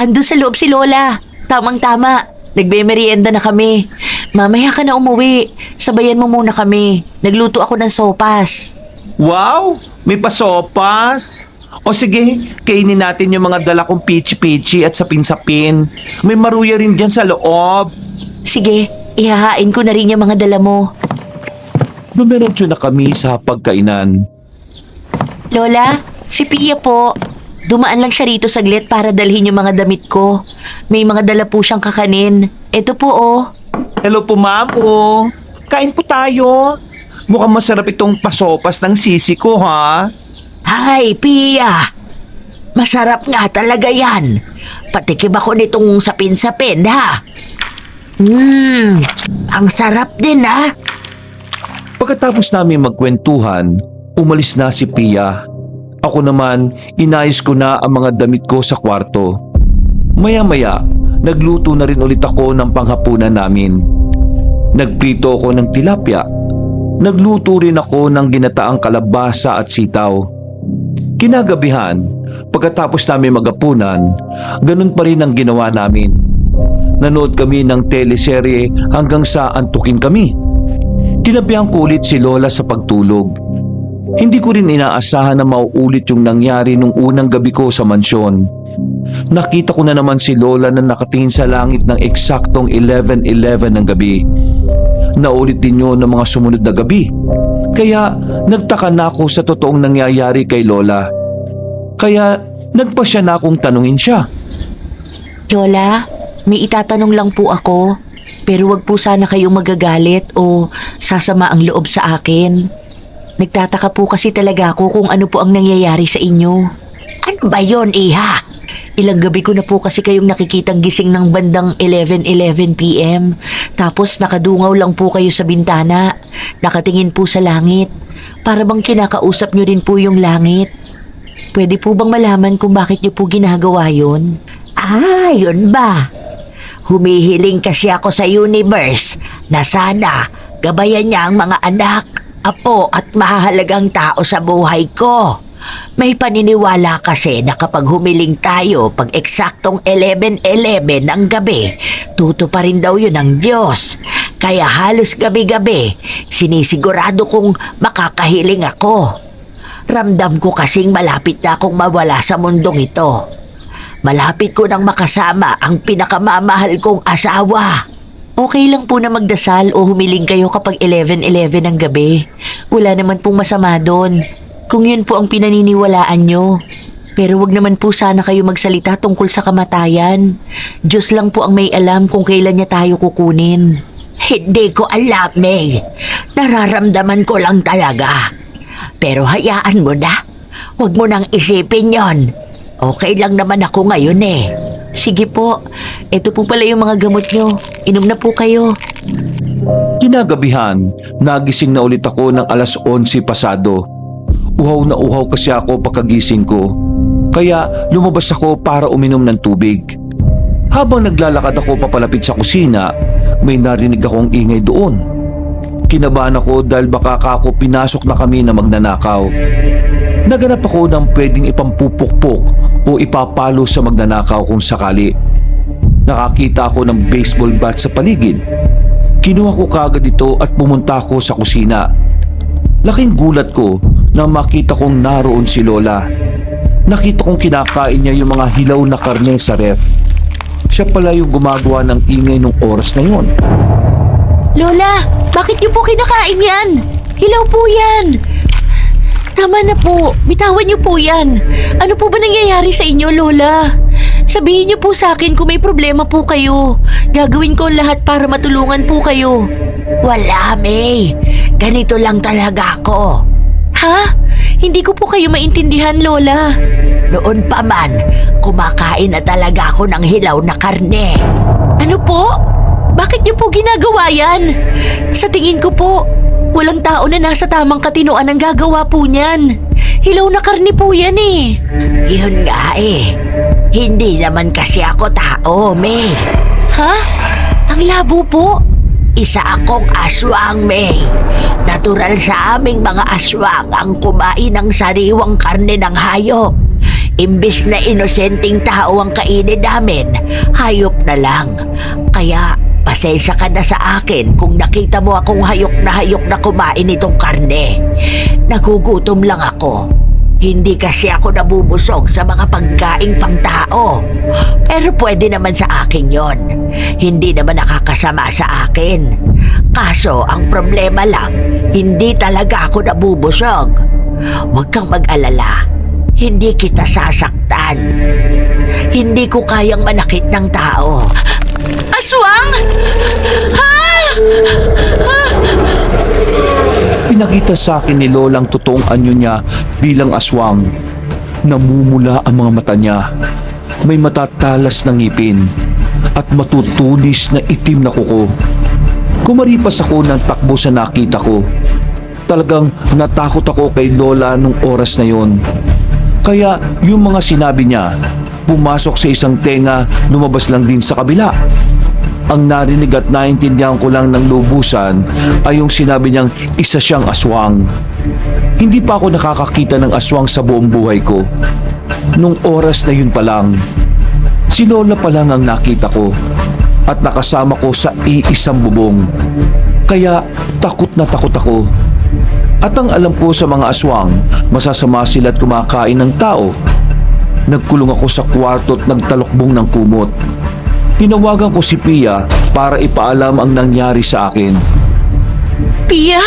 Andun sa loob si Lola. Tamang-tama. Nagbe-merienda na kami. Mamaya ka na umuwi. Sabayan mo muna kami. Nagluto ako ng sopas. Wow! May pasopas! O sige, kainin natin yung mga dala kong pichi-pichi at sapin-sapin. May maruya rin dyan sa loob. Sige, ihahain ko na rin yung mga dala mo. Dumiretso na kami sa pagkainan. Lola, si Pia po. Dumaan lang siya rito saglit para dalhin yung mga damit ko. May mga dala po siyang kakanin. Ito po oh. Hello po, ma'am. Oh. Kain po tayo. Mukhang masarap itong pasopas ng sisi ko, ha? Hi, Pia! Masarap nga talaga yan. Patikim ako nitong sapin-sapin, ha? Ang sarap din, ha? Pagkatapos namin magkwentuhan, umalis na si Pia. Ako naman, inayos ko na ang mga damit ko sa kwarto. Maya-maya, nagluto na rin ulit ako ng panghapunan namin. Nagprito ako ng tilapia. Nagluto rin ako ng ginataang kalabasa at sitaw. Kinagabihan, pagkatapos namin maghapunan, ganun pa rin ang ginawa namin. Nanood kami ng teleserye hanggang sa antukin kami. Tinabihan ko ulit si Lola sa pagtulog. Hindi ko rin inaasahan na mauulit yung nangyari nung unang gabi ko sa mansyon. Nakita ko na naman si Lola na nakatingin sa langit ng eksaktong 11:11 ng gabi. Naulit din yun ng mga sumunod na gabi. Kaya nagtaka na ako sa totoong nangyayari kay Lola. Kaya nagpasya na akong tanungin siya. Lola, may itatanong lang po ako. Pero wag po sana kayong magagalit o sasama ang loob sa akin. Nagtataka po kasi talaga ako kung ano po ang nangyayari sa inyo. Ano ba yon, Iha? Ilang gabi ko na po kasi kayong nakikitang gising ng bandang 11:11 p.m. Tapos nakadungaw lang po kayo sa bintana. Nakatingin po sa langit. Para bang kinakausap nyo rin po yung langit. Pwede po bang malaman kung bakit nyo po ginagawa yon? Ah, yun ba? Humihiling kasi ako sa universe na sana gabayan niya ang mga anak, apo at mahahalagang tao sa buhay ko. May paniniwala kasi na kapag humiling tayo pag eksaktong 11:11 ng gabi, tuto pa rin daw yun ng Diyos. Kaya halos gabi-gabi, sinisigurado kong makakahiling ako. Ramdam ko kasing malapit na akong mawala sa mundong ito. Malapit ko nang makasama ang pinakamamahal kong asawa. Okay lang po na magdasal o humiling kayo kapag 11:11 ng gabi. Wala naman pong masama doon. Kung yun po ang pinaniniwalaan nyo. Pero wag naman po sana kayo magsalita tungkol sa kamatayan. Diyos lang po ang may alam kung kailan niya tayo kukunin. Hindi ko alam, May. Nararamdaman ko lang talaga. Pero hayaan mo na. Huwag mo nang isipin yon. Okay lang naman ako ngayon eh. Sige po, ito po pala yung mga gamot nyo. Inom na po kayo. Kinagabihan, nagising na ulit ako ng 11:11 pasado. Uhaw na uhaw kasi ako pagkagising ko. Kaya lumabas ako para uminom ng tubig. Habang naglalakad ako papalapit sa kusina, may narinig akong ingay doon. Kinabahan ako dahil baka ako pinasok na kami na magnanakaw. Naganap ako ng pwedeng ipampupukpok o ipapalo sa magnanakaw kung sakali. Nakakita ako ng baseball bat sa paligid. Kinuha ko kaagad ito at pumunta ako sa kusina. Laking gulat ko nang makita kong naroon si Lola. Nakita kong kinakain niya yung mga hilaw na karne sa ref. Siya pala yung gumagawa ng ingay nung oras na yon. Lola, bakit niyo po kinakain yan? Hilaw po yan. Tama na po, bitawan niyo po yan. Ano po ba nangyayari sa inyo, Lola? Sabihin niyo po sa akin kung may problema po kayo. Gagawin ko ang lahat para matulungan po kayo. Wala, May. Ganito lang talaga ako. Ha? Hindi ko po kayo maintindihan, Lola. Noon pa man, kumakain na talaga ako ng hilaw na karne. Ano po? Bakit niyo po ginagawa yan? Sa tingin ko po, walang tao na nasa tamang katinoan ang gagawa po niyan. Hilaw na karne po yan eh. Yun nga eh. Hindi naman kasi ako tao, May. Ha? Ang labo po. Isa akong aswang, May. Natural sa aming mga aswang ang kumain ng sariwang karne ng hayop. Imbis na inosenteng tao ang kainin namin, hayop na lang. Kaya, pasensya ka na sa akin kung nakita mo akong hayok na kumain itong karne. Nagugutom lang ako. Hindi kasi ako nabubusog sa mga pagkaing pangtao. Pero pwede naman sa akin yon. Hindi naman nakakasama sa akin. Kaso, ang problema lang, hindi talaga ako nabubusog. Huwag kang mag-alala. Hindi kita sasaktan. Hindi ko kayang manakit ng tao. Aswang? Ha? Pinakita sa akin ni Lola ang totoong anyo niya bilang aswang. Namumula ang mga mata niya. May matatalas na ngipin at matutulis na itim na kuko. Kumaripas ako ng takbo sa nakita ko. Talagang natakot ako kay Lola nung oras na yon. Kaya yung mga sinabi niya, pumasok sa isang tenga, lumabas lang din sa kabila. Ang narinig at naintindihan ko lang ng lubusan ay yung sinabi niyang isa siyang aswang. Hindi pa ako nakakakita ng aswang sa buong buhay ko. Nung oras na yun pa lang, si Lola pa lang ang nakita ko at nakasama ko sa iisang bubong. Kaya takot na takot ako. At ang alam ko sa mga aswang, masasama sila at kumakain ng tao. Nagkulong ako sa kwarto at nagtalokbong ng kumot. Tinawagan ko si Pia para ipaalam ang nangyari sa akin. Pia,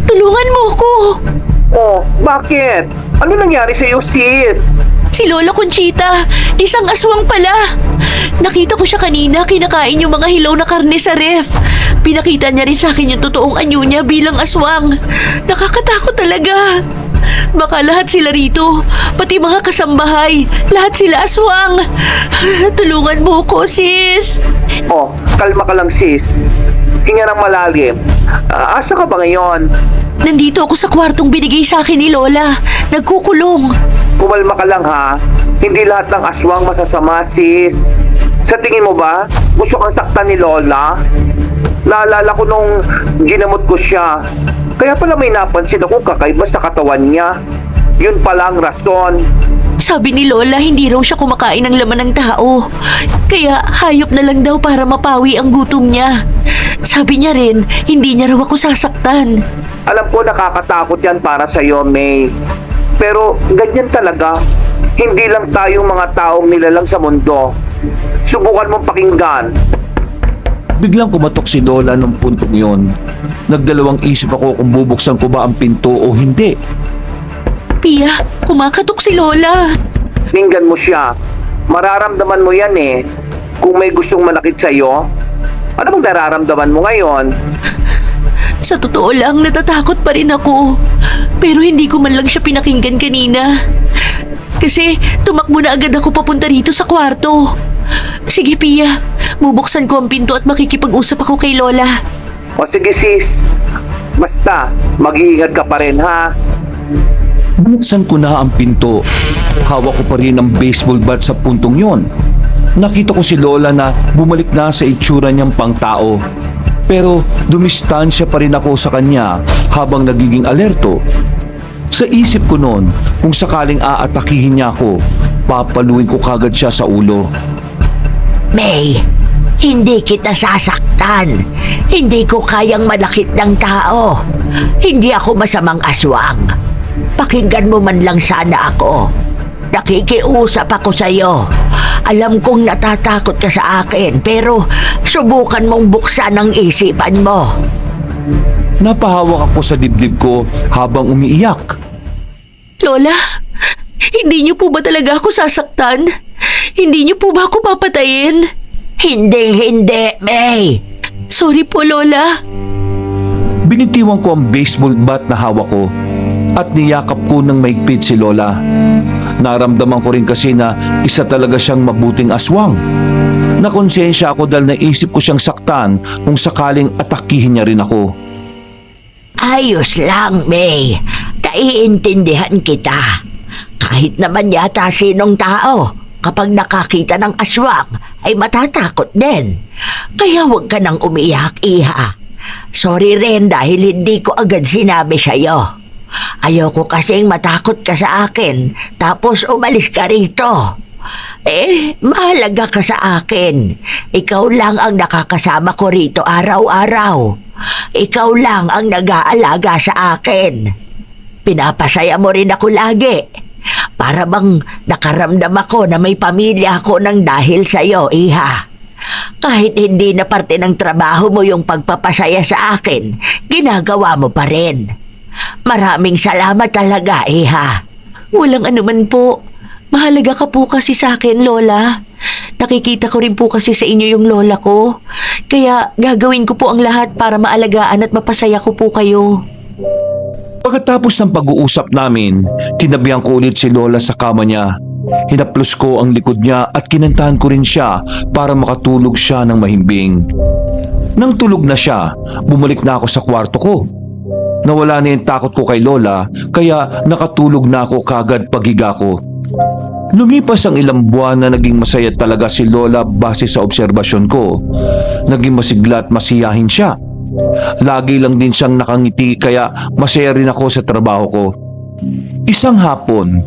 tulungan mo ko. Oh, bakit? Ano nangyari sa'yo, sis? Si Lola Conchita, isang aswang pala. Nakita ko siya kanina, kinakain yung mga hilaw na karne sa ref. Pinakita niya rin sa akin yung totoong anyo niya bilang aswang. Nakakatakot talaga. Baka lahat sila rito, pati mga kasambahay, lahat sila aswang. Tulungan mo ko, sis. Oh, kalma ka lang, sis. Hinga ng malalim. Asa ka ba ngayon? Nandito ako sa kwartong binigay sa akin ni Lola. Nagkukulong. Kumalma ka lang, ha? Hindi lahat ng aswang masasama, sis. Sa tingin mo ba, gusto kang saktan ni Lola? Naalala ko nung ginamot ko siya. Kaya pala may napansin ako kakaiba sa katawan niya. Yun pala ang rason. Sabi ni Lola, hindi raw siya kumakain ng laman ng tao. Kaya hayop na lang daw para mapawi ang gutom niya. Sabi niya rin, hindi niya raw ako sasaktan. Alam ko nakakatakot yan para sa'yo, May. Pero ganyan talaga. Hindi lang tayong mga taong nilalang sa mundo. Subukan mong pakinggan. Biglang kumatok si Lola nung puntong yon. Nagdalawang isip ako kung bubuksan ko ba ang pinto o hindi. Pia, kumakatok si Lola. Tingnan mo siya. Mararamdaman mo yan eh. Kung may gustong manakit sa'yo. Ano bang nararamdaman mo ngayon? Sa totoo lang, natatakot pa rin ako. Pero hindi ko man lang siya pinakinggan kanina. Kasi tumakbo na agad ako papunta rito sa kwarto. Sige, Pia. Bubuksan ko ang pinto at makikipag-usap ako kay Lola. O sige, sis. Basta, mag-iingat ka pa rin, ha? Buksan ko na ang pinto. Hawak ko pa rin ang baseball bat sa puntong yon. Nakita ko si Lola na bumalik na sa itsura niyang pangtao. Pero dumistansya pa rin ako sa kanya habang nagiging alerto. Sa isip ko noon, kung sakaling aatakihin niya ako, papaluin ko kagad siya sa ulo. May, hindi kita sasaktan. Hindi ko kayang manakit ng tao. Hindi ako masamang aswang. Pakinggan mo man lang sana ako. Nakikiusap ako sa'yo. Alam kong natatakot ka sa akin, pero subukan mong buksan ang isipan mo. Napahawak ako sa dibdib ko habang umiiyak. Lola, hindi niyo po ba talaga ako sasaktan? Hindi niyo po ba ako papatayin? Hindi, May. Sorry po, Lola. Binitiwan ko ang baseball bat na hawak ko at niyakap ko ng maigpit si Lola. Naramdaman ko rin kasi na isa talaga siyang mabuting aswang. Nakonsensya ako dahil naisip ko siyang saktan kung sakaling atakihin niya rin ako. Ayos lang, May. Naiintindihan kita. Kahit naman yata sinong tao, kapag nakakita ng aswang ay matatakot din. Kaya huwag ka nang umiyak, iha. Sorry rin dahil hindi ko agad sinabi sa'yo. Ayoko kasing matakot ka sa akin tapos umalis ka rito. Mahalaga ka sa akin. Ikaw lang ang nakakasama ko rito araw-araw. Ikaw lang ang nag-aalaga sa akin. Pinapasaya mo rin ako lagi. Para bang nakaramdam ako na may pamilya ako nang dahil sa'yo, iha. Kahit hindi na parte ng trabaho mo yung pagpapasaya sa akin, ginagawa mo pa rin. Maraming salamat talaga, iha. Walang anuman po. Mahalaga ka po kasi sa akin, Lola. Nakikita ko rin po kasi sa inyo yung lola ko. Kaya gagawin ko po ang lahat para maalagaan at mapasaya ko po kayo. Pagkatapos ng pag-uusap namin, tinabihan ko ulit si Lola sa kama niya. Hinaplos ko ang likod niya at kinantahan ko rin siya para makatulog siya ng mahimbing. Nang tulog na siya, bumalik na ako sa kwarto ko. Nawala na yung takot ko kay Lola kaya nakatulog na ako kagad paghiga ko. Lumipas ang ilang buwan na naging masaya talaga si Lola base sa obserbasyon ko. Naging masigla at masiyahin siya. Lagi lang din siyang nakangiti kaya masaya rin ako sa trabaho ko. Isang hapon,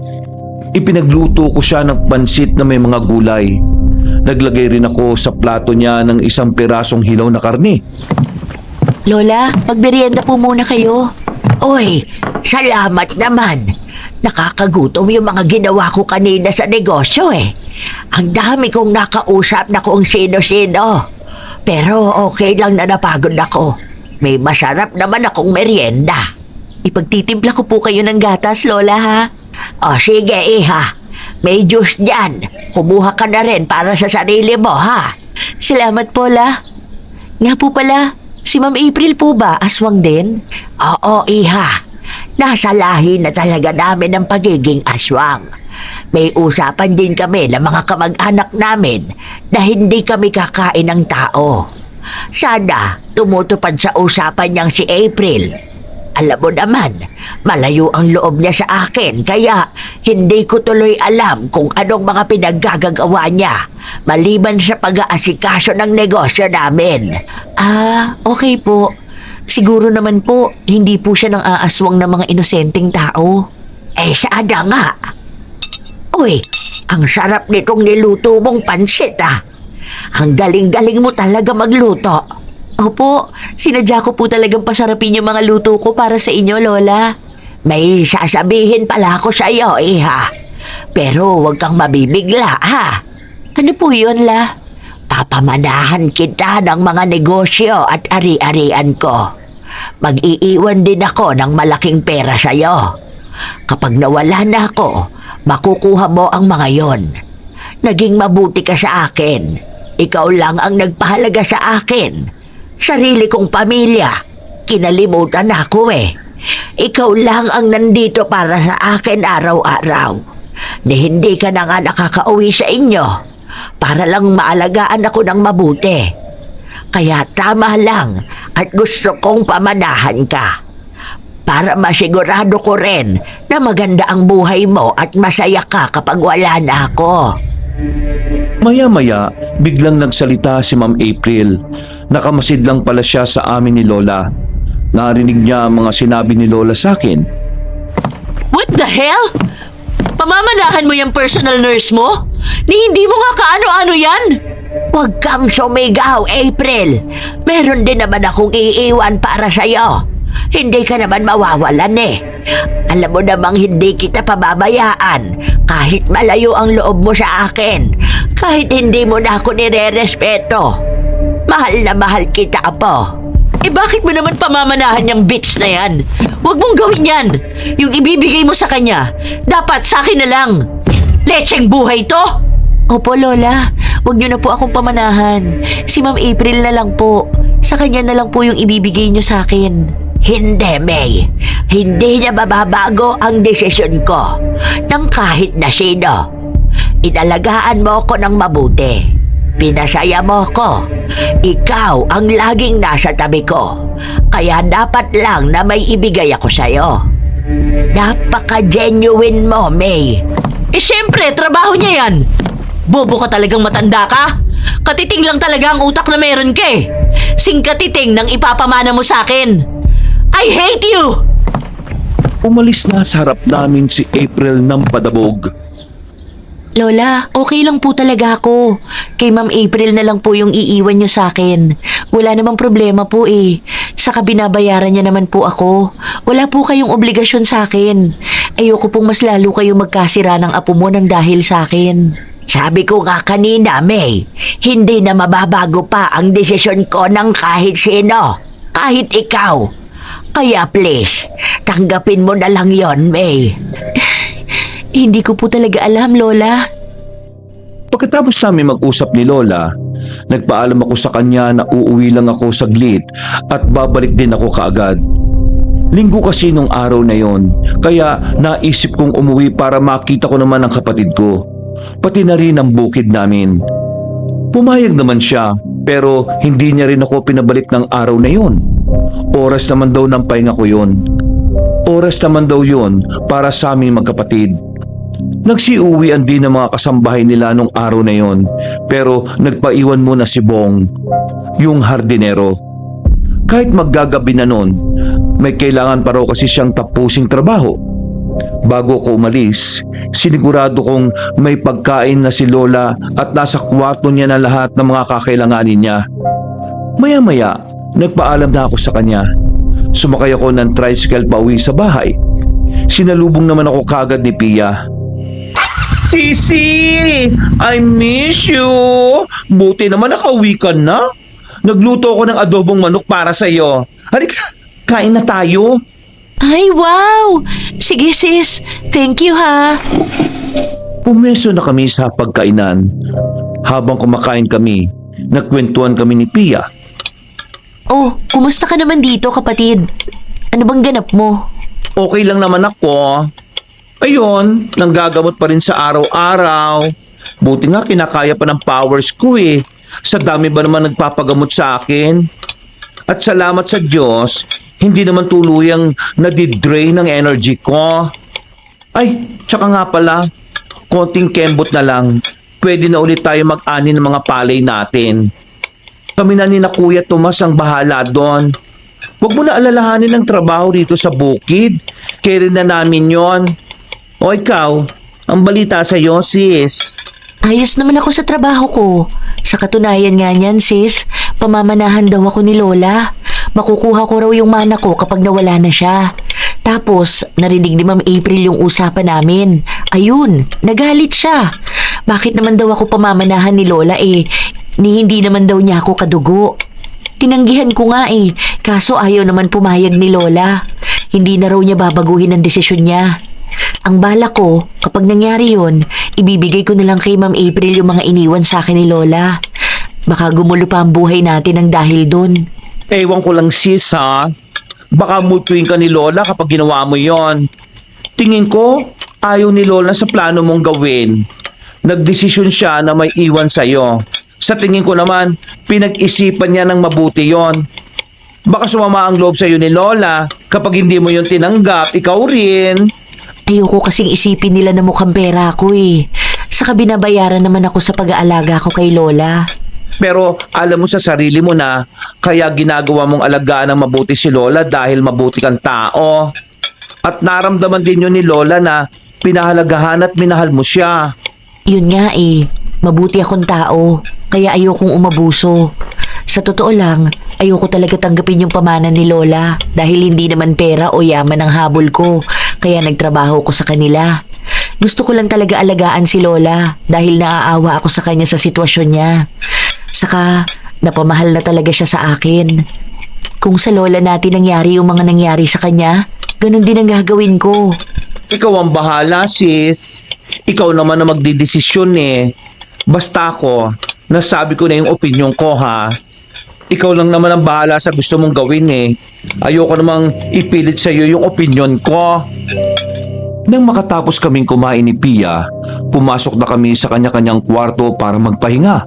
ipinagluto ko siya ng pansit na may mga gulay. Naglagay rin ako sa plato niya ng isang pirasong hilaw na karne. Lola, magmerienda po muna kayo. Uy, salamat naman. Nakakagutom yung mga ginawa ko kanina sa negosyo eh. Ang dami kong nakausap na kung sino-sino. Pero okay lang na napagod ako. May masarap naman akong merienda. Ipagtitimpla ko po kayo ng gatas, Lola, ha? O sige, iha. May juice dyan. Kumuha ka na rin para sa sarili mo, ha? Salamat po, La. Nga po pala, si Ma'am April po ba aswang din? Oo, iha. Nasa lahi na talaga namin ang pagiging aswang. May usapan din kami ng mga kamag-anak namin na hindi kami kakain ng tao. Sana tumutupad sa usapan niyang si April. Alam mo naman, malayo ang loob niya sa akin kaya hindi ko tuloy alam kung anong mga pinaggagawa niya maliban sa pag-aasikaso ng negosyo namin. Ah, okay po. Siguro naman po, hindi po siya nang aaswang ng mga inosenteng tao. Sana nga. Uy, ang sarap nitong niluto mong pansit ah. Ang galing-galing mo talaga magluto. Opo, sinadya ko po talagang pasarapin yung mga luto ko para sa inyo, Lola. May sasabihin pala ako sa iyo, iha. Pero huwag kang mabibigla, ha? Ano po yun, La? Papamanahan kita ng mga negosyo at ari-arian ko. Mag-iiwan din ako ng malaking pera sa iyo. Kapag nawala na ako, makukuha mo ang mga yon. Naging mabuti ka sa akin. Ikaw lang ang nagpahalaga sa akin. Sarili kong pamilya. Kinalimutan ako eh. Ikaw lang ang nandito para sa akin araw-araw. Ni hindi ka na nga nakakauwi sa inyo. Para lang maalagaan ako ng mabuti. Kaya tama lang at gusto kong pamanahan ka. Para masigurado ko rin na maganda ang buhay mo at masaya ka kapag wala na ako. Maya-maya, biglang nagsalita si Ma'am April. Nakamasid lang pala siya sa amin ni Lola. Narinig niya ang mga sinabi ni Lola sa akin. What the hell? Pamamanahan mo yung personal nurse mo? Ni hindi mo nga kaano-ano yan? Huwag kang sumigaw, April. Meron din naman akong iiwan para sa'yo. Hindi ka naman mawawalan eh. Alam mo namang hindi kita pababayaan kahit malayo ang loob mo sa akin. Kahit hindi mo na ako nire-respeto. Mahal na mahal kita, Apo. Eh bakit mo naman pamamanahan yung bitch na yan? Huwag mong gawin yan. Yung ibibigay mo sa kanya, dapat sa akin na lang. Lecheng buhay to! Opo, Lola. Huwag niyo na po akong pamanahan. Si Ma'am April na lang po. Sa kanya na lang po yung ibibigay niyo sa akin. Hindi, May. Hindi niya mababago ang desisyon ko ng kahit na sino. Inalagaan mo ko ng mabuti. Pinasaya mo ko. Ikaw ang laging nasa tabi ko. Kaya dapat lang na may ibigay ako sa'yo. Napaka-genuine mo, May. Eh syempre, trabaho niya yan. Bobo ka talagang matanda ka? Katiting lang talaga ang utak na meron ka eh. Singkatiting nang ipapamana mo sa akin. I hate you! Umalis na sa harap namin si April ng padabog. Lola, okay lang po talaga ako. Kay Ma'am April na lang po yung iiwan niyo sa akin. Wala namang problema po eh. Saka binabayaran niya naman po ako. Wala po kayong obligasyon sa akin. Ayoko pong mas lalo kayong magkasira ng apo mo nang dahil sa akin. Sabi ko nga kanina, May, hindi na mababago pa ang desisyon ko ng kahit sino. Kahit ikaw. Kaya please, tanggapin mo na lang yon, May. Hindi ko po talaga alam, Lola. Pagkatapos namin mag-usap ni Lola, nagpaalam ako sa kanya na uuwi lang ako saglit at babalik din ako kaagad. Linggo kasi nung araw na yon, kaya naisip kong umuwi para makita ko naman ang kapatid ko, pati na rin ang bukid namin. Pumayag naman siya, pero hindi niya rin ako pinabalik ng araw na yon. Oras naman daw ng pahinga ko yon. Oras naman daw yon para sa aming magkapatid. Nagsiuwian din ng mga kasambahay nila nung araw na yon, pero nagpaiwan muna si Bong, yung hardinero. Kahit maggagabi na nun, may kailangan pa raw kasi siyang tapusing trabaho. Bago ko umalis, sinigurado kong may pagkain na si Lola at nasa kwarto niya na lahat ng mga kakailanganin niya. Maya-maya, nagpaalam na ako sa kanya. Sumakay ako ng tricycle pauwi sa bahay. Sinalubong naman ako kagad ni Pia. Sisi! I miss you! Buti naman nakauwi ka na. Nagluto ako ng adobong manok para sa'yo. Halika, kain na tayo. Ay, wow! Sige, sis. Thank you, ha. Pumeso na kami sa pagkainan. Habang kumakain kami, nagkwentuhan kami ni Pia. Oh, kumusta ka naman dito, kapatid? Ano bang ganap mo? Okay lang naman ako. Ayun, nanggagamot pa rin sa araw-araw. Buti nga kinakaya pa ng powers ko eh. Sa dami ba naman nagpapagamot sa akin? At salamat sa Diyos, hindi naman tuluyang nadidrain ng energy ko. Ay, tsaka nga pala, konting kembot na lang. Pwede na ulit tayo mag-ani ng mga palay natin. Kami na ni na Kuya Tomas ang bahala doon. Huwag mo na alalahanin ang trabaho dito sa bukid. Kaya rin na namin yon. O ikaw, ang balita sa'yo, sis. Ayos naman ako sa trabaho ko. Sa katunayan nga niyan, sis, pamamanahan daw ako ni Lola. Makukuha ko raw yung mana ko kapag nawala na siya. Tapos, narinig ni Ma'am April yung usapan namin. Ayun, nagalit siya. Bakit naman daw ako pamamanahan ni Lola hindi naman daw niya ako kadugo. Tinanggihan ko nga kaso ayaw naman pumayag ni Lola. Hindi na raw niya babaguhin ang desisyon niya. Ang bala ko, kapag nangyari yun, ibibigay ko na lang kay Ma'am April yung mga iniwan sa akin ni Lola. Baka gumulo pa ang buhay natin ang dahil dun. Ewan ko lang sis ha. Baka multuin ka ni Lola kapag ginawa mo yon. Tingin ko, ayaw ni Lola sa plano mong gawin. Nagdesisyon siya na may iwan sa'yo. Sa tingin ko naman, pinag-isipan niya ng mabuti yon. Baka sumama ang loob sa'yo ni Lola kapag hindi mo yon tinanggap, ikaw rin. Ayoko kasing isipin nila na mukhang pera ako Saka binabayaran naman ako sa pag-aalaga ko kay Lola. Pero alam mo sa sarili mo na kaya ginagawa mong alagaan ng mabuti si Lola dahil mabuti kang tao. At naramdaman din yun ni Lola na pinahalagahan at minahal mo siya. Yun nga mabuti akong tao, kaya ayokong umabuso. Sa totoo lang, ayoko talaga tanggapin yung pamana ni Lola dahil hindi naman pera o yaman ang habol ko, kaya nagtrabaho ko sa kanila. Gusto ko lang talaga alagaan si Lola dahil naaawa ako sa kanya sa sitwasyon niya. Saka, napamahal na talaga siya sa akin. Kung sa Lola natin nangyari yung mga nangyari sa kanya, ganun din ang gagawin ko. Ikaw ang bahala, sis. Ikaw naman na magdidesisyon Basta ako, nasabi ko na yung opinion ko ha. Ikaw lang naman ang bahala sa gusto mong gawin Ayoko namang ipilit sa iyo yung opinion ko. Nang makatapos kaming kumain ni Pia, pumasok na kami sa kanya-kanyang kwarto para magpahinga.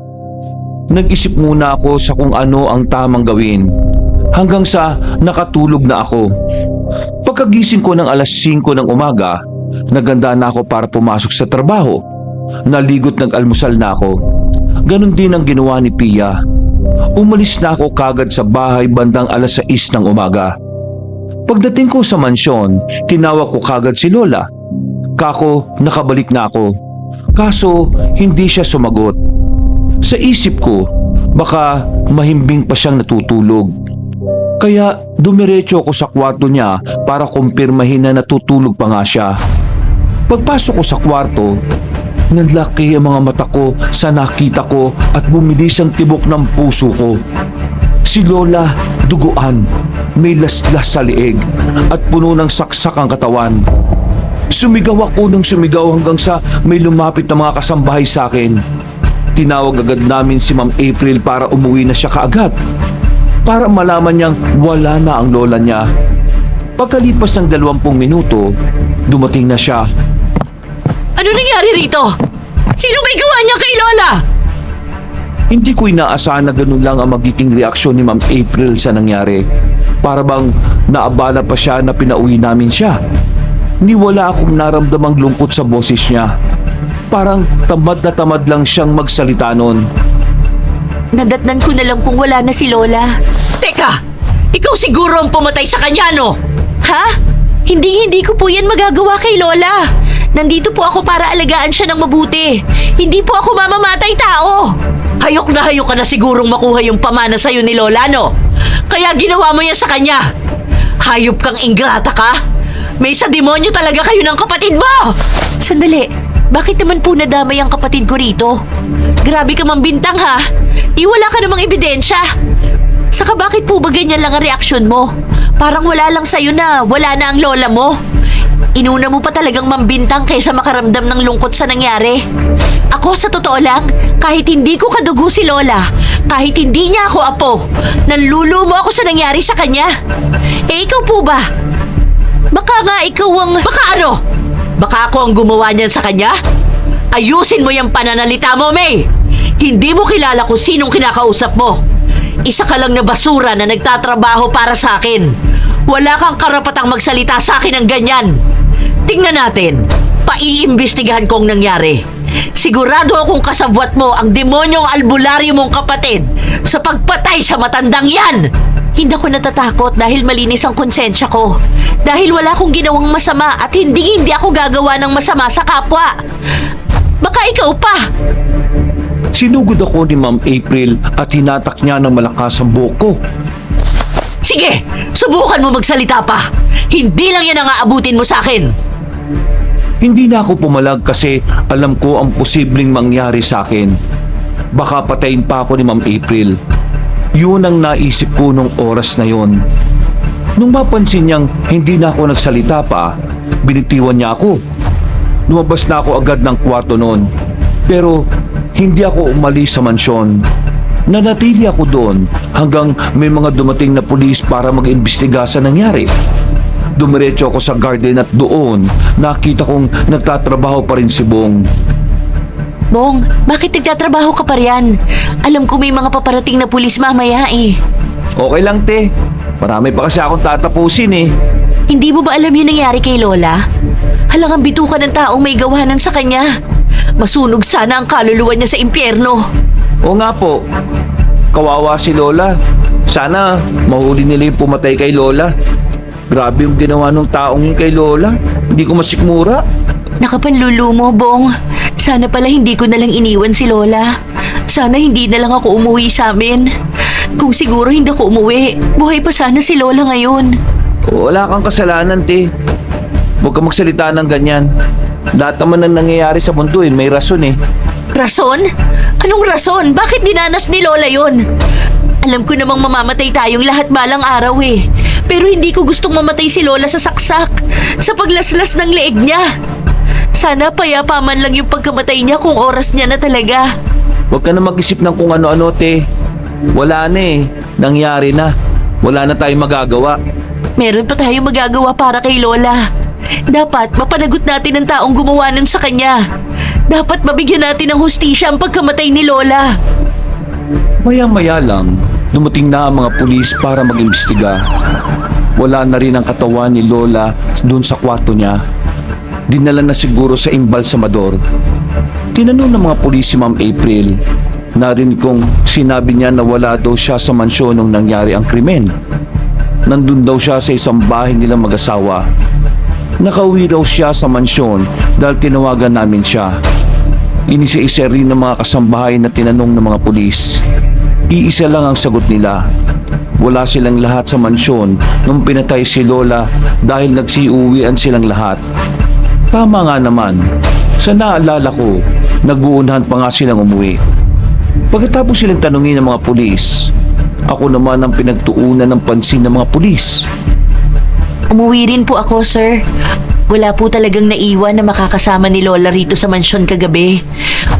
Nag-isip muna ako sa kung ano ang tamang gawin, hanggang sa nakatulog na ako. Pagkagising ko ng 5:00 ng umaga, naganda na ako para pumasok sa trabaho. Naligot nag-almusal na ako. Ganon din ang ginawa ni Pia. Umalis na ako kagad sa bahay bandang 6:00 ng umaga. Pagdating ko sa mansyon, tinawag ko kagad si Lola. Kako, nakabalik na ako. Kaso, hindi siya sumagot. Sa isip ko, baka mahimbing pa siyang natutulog. Kaya dumiretso ako sa kwarto niya para kumpirmahin na natutulog pa nga siya. Pagpasok ko sa kwarto, nanlaki ang mga mata ko sa nakita ko at bumilis ang tibok ng puso ko. Si Lola, duguan, may laslas sa liig at puno ng saksak ang katawan. Sumigaw ako ng sumigaw hanggang sa may lumapit na mga kasambahay sa akin. Tinawag agad namin si Ma'am April para umuwi na siya kaagad. Para malaman niyang wala na ang lola niya. Pagkalipas ng 20 minuto, dumating na siya. Ano nangyari rito? Sino may gawa niya kay Lola? Hindi ko inaasahan na ganun lang ang magiging reaksyon ni Ma'am April sa nangyari. Para bang naabala pa siya na pinauwi namin siya. Ni wala akong naramdamang lungkot sa boses niya. Parang tamad na tamad lang siyang magsalita noon. Nadatnan ko na lang kung wala na si Lola. Teka! Ikaw siguro ang pumatay sa kanya, no? Ha? Hindi ko po yan magagawa kay Lola. Nandito po ako para alagaan siya ng mabuti. Hindi po ako mamamatay tao. Hayok ka na sigurong makuha yung pamana sa'yo ni Lola, no? Kaya ginawa mo yan sa kanya. Hayop kang ingrata ka. May sa demonyo talaga kayo ng kapatid mo! Sandali, bakit naman po nadamay ang kapatid ko rito? Grabe ka mambintang ha. Iwala ka namang ebidensya. Saka bakit po ba ganyan lang ang reaksyon mo? Parang wala lang sa'yo na wala na ang lola mo. Inuna mo pa talagang mambintang kaysa makaramdam ng lungkot sa nangyari. Ako sa totoo lang, kahit hindi ko kadugo si Lola, kahit hindi niya ako apo, nanlulumo ako sa nangyari sa kanya. Eh ikaw po ba? Baka nga ikaw ang... Baka ano? Baka ako ang gumawa niyan sa kanya? Ayusin mo yung pananalita mo, May! Hindi mo kilala kung sinong kinakausap mo. Isa ka lang na basura na nagtatrabaho para sa akin. Wala kang karapatang magsalita sa akin ng ganyan. Tingnan natin. Paiimbestigahan ko ang nangyari. Sigurado akong kasabwat mo ang demonyong albularyo mong kapatid sa pagpatay sa matandang yan. Hindi ako natatakot dahil malinis ang konsensya ko. Dahil wala akong ginawang masama at hindi ako gagawa ng masama sa kapwa. Baka ikaw pa. Sinugod ako ni Ma'am April at hinatak niya ng malakas ang buhok ko. Sige, subukan mo magsalita pa. Hindi lang yan ang aabutin mo sa akin. Hindi na ako pumalag kasi alam ko ang posibleng mangyari sa akin. Baka patayin pa ako ni Ma'am April. Yun ang naisip ko nung oras na yon. Nung mapansin niyang hindi na ako nagsalita pa, binitiwan niya ako. Lumabas na ako agad ng kwarto noon. Pero hindi ako umalis sa mansyon. Nanatili ako doon hanggang may mga dumating na pulis para mag-imbestiga sa nangyari. Dumiretso ako sa garden at doon nakita kong nagtatrabaho pa rin si Bong. Bong, bakit nagtatrabaho ka pa riyan? Alam ko may mga paparating na pulis mamaya eh. Okay lang, te. Marami pa kasi akong tatapusin eh. Hindi mo ba alam yung nangyari kay Lola? Halangang bitukan ng taong may gawanan sa kanya. Masunog sana ang kaluluwa niya sa impyerno. Oo nga po. Kawawa si Lola. Sana mahuli nila yung pumatay kay Lola. Grabe yung ginawa ng taong yun kay Lola. Hindi ko masikmura. Nakapanlulo mo, Bong. Sana pala hindi ko nalang iniwan si Lola. Sana hindi na lang ako umuwi sa amin. Kung siguro hindi ako umuwi, buhay pa sana si Lola ngayon. Wala kang kasalanan, te. Huwag kang magsalita ng ganyan. Lahat naman ng nangyayari sa mundo may rason eh. Rason? Anong rason? Bakit dinanas ni Lola yon? Alam ko namang mamamatay tayong lahat balang araw eh. Pero hindi ko gustong mamatay si Lola sa saksak, sa paglaslas ng leeg niya. Sana payapa man lang yung pagkamatay niya kung oras niya na talaga. Huwag ka na mag-isip ng kung ano-ano, te. Wala na eh. Nangyari na. Wala na tayong magagawa. Meron pa tayong magagawa para kay Lola. Dapat mapanagot natin ang taong gumawa nun sa kanya. Dapat mabigyan natin ng hustisya ang pagkamatay ni Lola. Maya-maya lang, dumating na ang mga pulis para mag-imbestiga. Wala na rin ang katawan ni Lola doon sa kwarto niya. Dinala na siguro sa imbalsamador. Tinanong ng mga pulis si Ma'am April. Narinig kong sinabi niya na wala daw siya sa mansyon nung nangyari ang krimen. Nandun daw siya sa isang bahay nilang mag-asawa. Nakauwi daw siya sa mansyon dahil tinawagan namin siya. Inisa-isa rin ng mga kasambahay na tinanong ng mga pulis. Iisa lang ang sagot nila. Wala silang lahat sa mansyon nung pinatay si Lola dahil nagsiuwian silang lahat. Tama nga naman. Sa naalala ko, nag-uunahan pa nga silang umuwi. Pagkatapos silang tanungin ng mga pulis, ako naman ang pinagtuunan ng pansin ng mga pulis. Umuwi rin po ako, sir. Wala po talagang naiwan na makakasama ni Lola rito sa mansyon kagabi.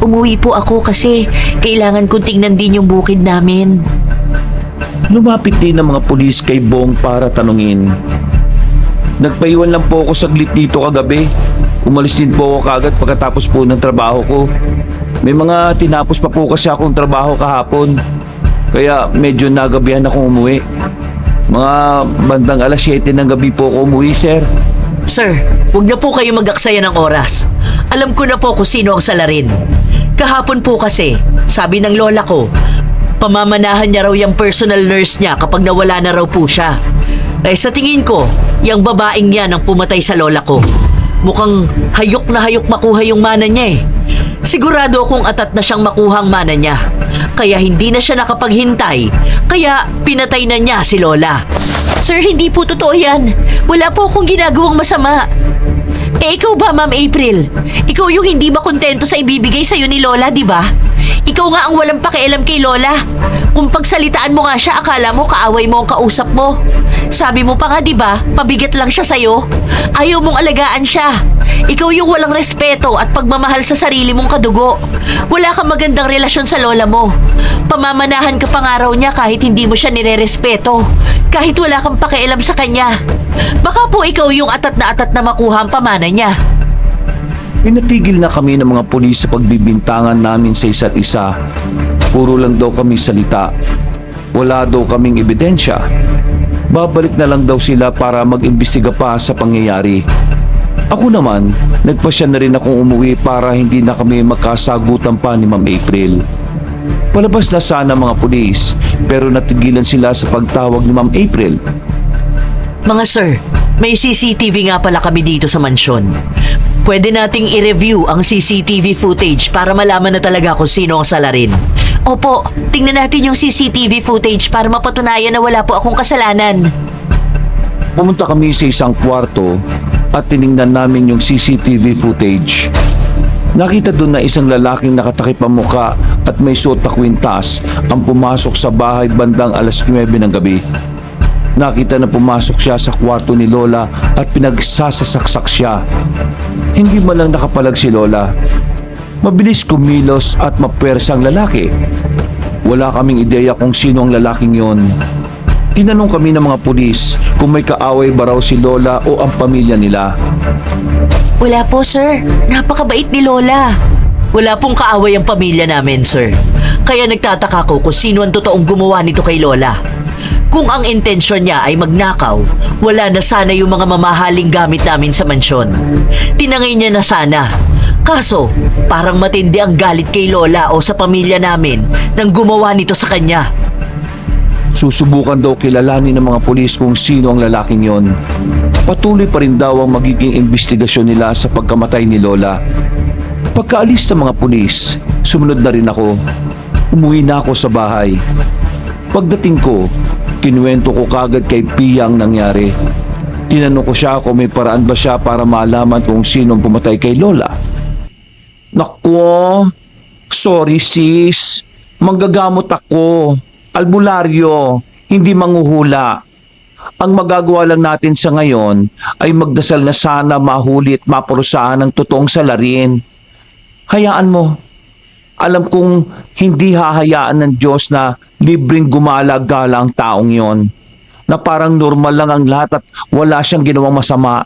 Umuwi po ako kasi kailangan kong tingnan din yung bukid namin. Lumapit din ng mga pulis kay Bong para tanungin. Nagpaiwan lang po ako saglit dito kagabi. Umalis din po ako kaagad pagkatapos po ng trabaho ko. May mga tinapos pa po kasi akong trabaho kahapon. Kaya medyo nagabihan akong umuwi. Mga bandang alas 7 ng gabi po ako umuwi, sir. Sir, huwag na po kayo mag-aksaya ng oras. Alam ko na po kung sino ang salarin. Kahapon po kasi, sabi ng lola ko, pamamanahan niya raw yung personal nurse niya kapag nawala na raw po siya. Eh sa tingin ko, yung babaeng yan ang pumatay sa lola ko. Mukhang hayok na hayok makuha yung mana niya eh. Sigurado akong atat na siyang makuha ang mana niya. Kaya hindi na siya nakapaghintay. Kaya pinatay na niya si Lola. Sir, hindi po totoo yan. Wala po akong ginagawang masama. Eh ikaw ba, Ma'am April? Ikaw yung hindi ba kontento sa ibibigay sa'yo ni Lola, di ba? Ikaw nga ang walang pakialam kay Lola. Kung pagsalitaan mo nga siya, akala mo kaaway mo ang kausap mo. Sabi mo pa nga, di ba? Pabigat lang siya sa'yo. Ayaw mong alagaan siya. Ikaw yung walang respeto at pagmamahal sa sarili mong kadugo. Wala kang magandang relasyon sa lola mo. Pamamanahan ka pa nga raw niya kahit hindi mo siya nirerespeto. Kahit wala kang pakialam sa kanya. Baka po ikaw yung atat na makuha ang pamana niya. Pinatigil na kami ng mga pulis sa pagbibintangan namin sa isa't isa. Puro lang daw kami salita. Wala daw kaming ebidensya. Babalik na lang daw sila para mag-imbestiga pa sa pangyayari. Ako naman, nagpasya na rin akong umuwi para hindi na kami magkasagutan pa ni Ma'am April. Palabas na sana mga pulis, pero natigilan sila sa pagtawag ni Ma'am April. Mga sir, may CCTV nga pala kami dito sa mansyon. Pwede nating i-review ang CCTV footage para malaman na talaga kung sino ang salarin. Opo, tingnan natin yung CCTV footage para mapatunayan na wala po akong kasalanan. Pumunta kami sa isang kwarto at tiningnan namin yung CCTV footage. Nakita doon na isang lalaking nakatakip ang muka at may suot na kwintas ang pumasok sa bahay bandang alas 9 ng gabi. Nakita na pumasok siya sa kwarto ni Lola at pinagsasasaksak siya. Hindi man lang nakapalag si Lola. Mabilis kumilos at mapuwersa ang lalaki. Wala kaming ideya kung sino ang lalaking yon. Tinanong kami ng mga pulis kung may kaaway ba raw si Lola o ang pamilya nila. Wala po, sir. Napakabait ni Lola. Wala pong kaaway ang pamilya namin, sir. Kaya nagtataka ko kung sino ang totoong gumawa nito kay Lola. Kung ang intensyon niya ay magnakaw, wala na sana yung mga mamahaling gamit namin sa mansyon. Tinangay niya na sana. Kaso, parang matindi ang galit kay Lola o sa pamilya namin nang gumawa nito sa kanya. Susubukan daw kilalanin ng mga pulis kung sino ang lalaking yon. Patuloy pa rin daw ang magiging investigasyon nila sa pagkamatay ni Lola. Pagkaalis ng mga pulis, sumunod na rin ako. Umuwi na ako sa bahay. Pagdating ko, kinuwento ko kagad kay Pia ang nangyari. Tinanong ko siya kung may paraan ba siya para malaman kung sino ang pumatay kay Lola. Naku, sorry sis. Manggagamot ako. Albularyo, hindi manghuhula. Ang magagawa lang natin sa ngayon ay magdasal na sana mahuli at maparusahan ng totoong salarin. Hayaan mo. Alam kong hindi hahayaan ng Diyos na libreng gumala-gala ang taong yon. Na parang normal lang ang lahat at wala siyang ginawang masama.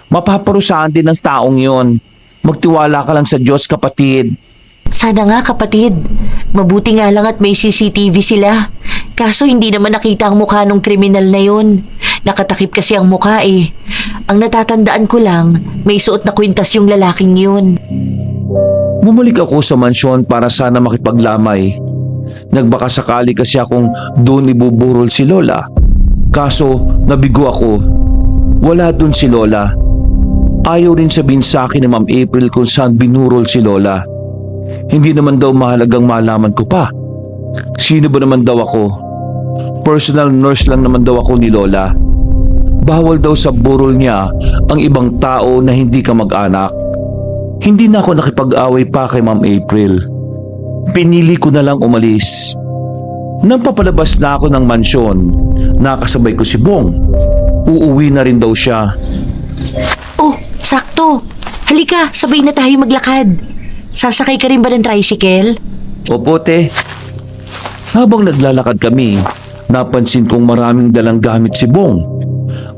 Mapaparusahan din ng taong yon. Magtiwala ka lang sa Diyos, kapatid. Sana nga, kapatid. Mabuti nga lang at may CCTV sila. Kaso hindi naman nakita ang mukha ng kriminal na yun. Nakatakip kasi ang mukha eh. Ang natatandaan ko lang, may suot na kwintas yung lalaking yun. Bumalik ako sa mansyon para sana makipaglamay. Nagbaka sakali kasi akong doon ibuburol si Lola. Kaso nabigo ako. Wala doon si Lola. Ayaw rin sabihin sa akin ni Ma'am April kung saan binurol si Lola. Hindi naman daw mahalagang malaman ko pa. Sino ba naman daw ako? Personal nurse lang naman daw ako ni Lola. Bawal daw sa burol niya ang ibang tao na hindi ka mag-anak. Hindi na ako nakipag-away pa kay Ma'am April. Pinili ko na lang umalis. Nang papalabas na ako ng mansyon, nakasabay ko si Bong. Uuwi na rin daw siya. Oh, sakto. Halika, sabay na tayo maglakad. Sasakay ka rin ba ng tricycle? Opo, te. Habang naglalakad kami, napansin kong maraming dalang gamit si Bong.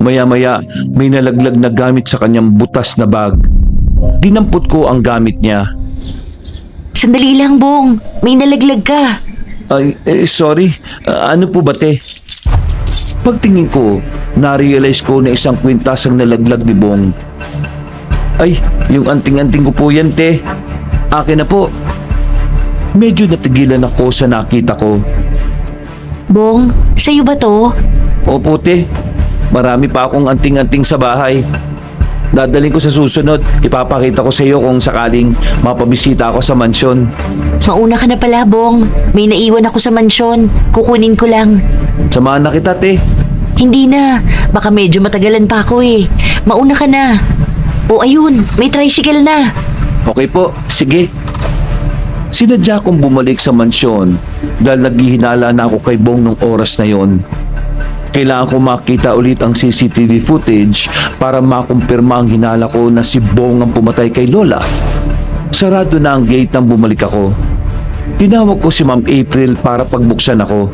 Maya-maya, may nalaglag na gamit sa kanyang butas na bag. Dinampot ko ang gamit niya. Sandali lang, Bong. May nalaglag ka. Ay, sorry. Ano po ba, te? Pagtingin ko, na-realize ko na isang kwintas ang nalaglag ni Bong. Ay, yung anting-anting ko po yan, te. Akin na po. Medyo natigilan ako sa nakita ko. Bong, sa'yo ba to? Opo, te. Marami pa akong anting-anting sa bahay. Dadaling ko sa susunod. Ipapakita ko sa iyo kung sakaling mapabisita ako sa mansyon. Mauna ka na pala, Bong. May naiwan ako sa mansyon. Kukunin ko lang. Samahan na kita, te. Hindi na. Baka medyo matagalan pa ako eh. Mauna ka na. O ayun, may tricycle na. Okay po, sige. Sinadya kong bumalik sa mansyon dahil naghihinala na ako kay Bong nung oras na yon. Kailangan ko makita ulit ang CCTV footage para makumpirma ang hinala ko na si Bong ang pumatay kay Lola. Sarado na ang gate nang bumalik ako. Tinawag ko si Ma'am April para pagbuksan ako.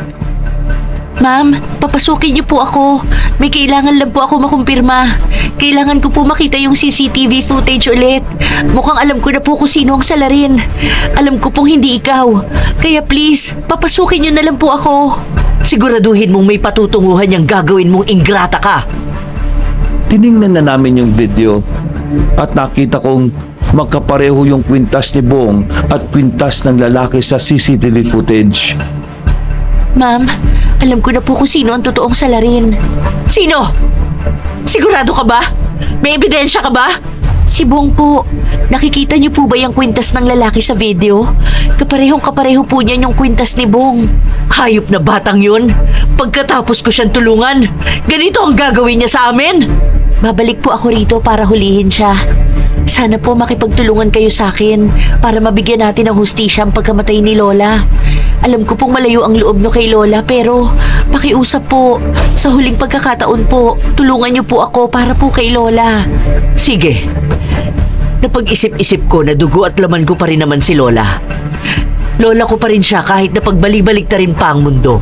Ma'am, papasukin niyo po ako. May kailangan lang po ako makumpirma. Kailangan ko po makita yung CCTV footage ulit. Mukhang alam ko na po kung sino ang salarin. Alam ko pong hindi ikaw. Kaya please, papasukin niyo na lang po ako. Siguraduhin mong may patutunguhan yung gagawin mong ingrata ka. Tiningnan na namin yung video at nakita kong magkapareho yung kwintas ni Bong at kwintas ng lalaki sa CCTV footage. Ma'am, alam ko na po kung sino ang totoong salarin. Sino? Sigurado ka ba? May ebidensya ka ba? Si Bong po. Nakikita niyo po ba yung kwintas ng lalaki sa video? Kaparehong kapareho po niyan yung kwintas ni Bong. Hayop na batang yun. Pagkatapos ko siyang tulungan, ganito ang gagawin niya sa amin. Babalik po ako rito para hulihin siya. Sana po makipagtulungan kayo sa akin para mabigyan natin ng hustisya ang pagkamatay ni Lola. Alam ko pong malayo ang loob nyo kay Lola pero pakiusap po. Sa huling pagkakataon po, tulungan niyo po ako para po kay Lola. Sige. Napag-isip-isip ko na dugo at laman ko pa rin naman si Lola. Lola ko pa rin siya kahit na pagbalik-balik na rin pa ang mundo.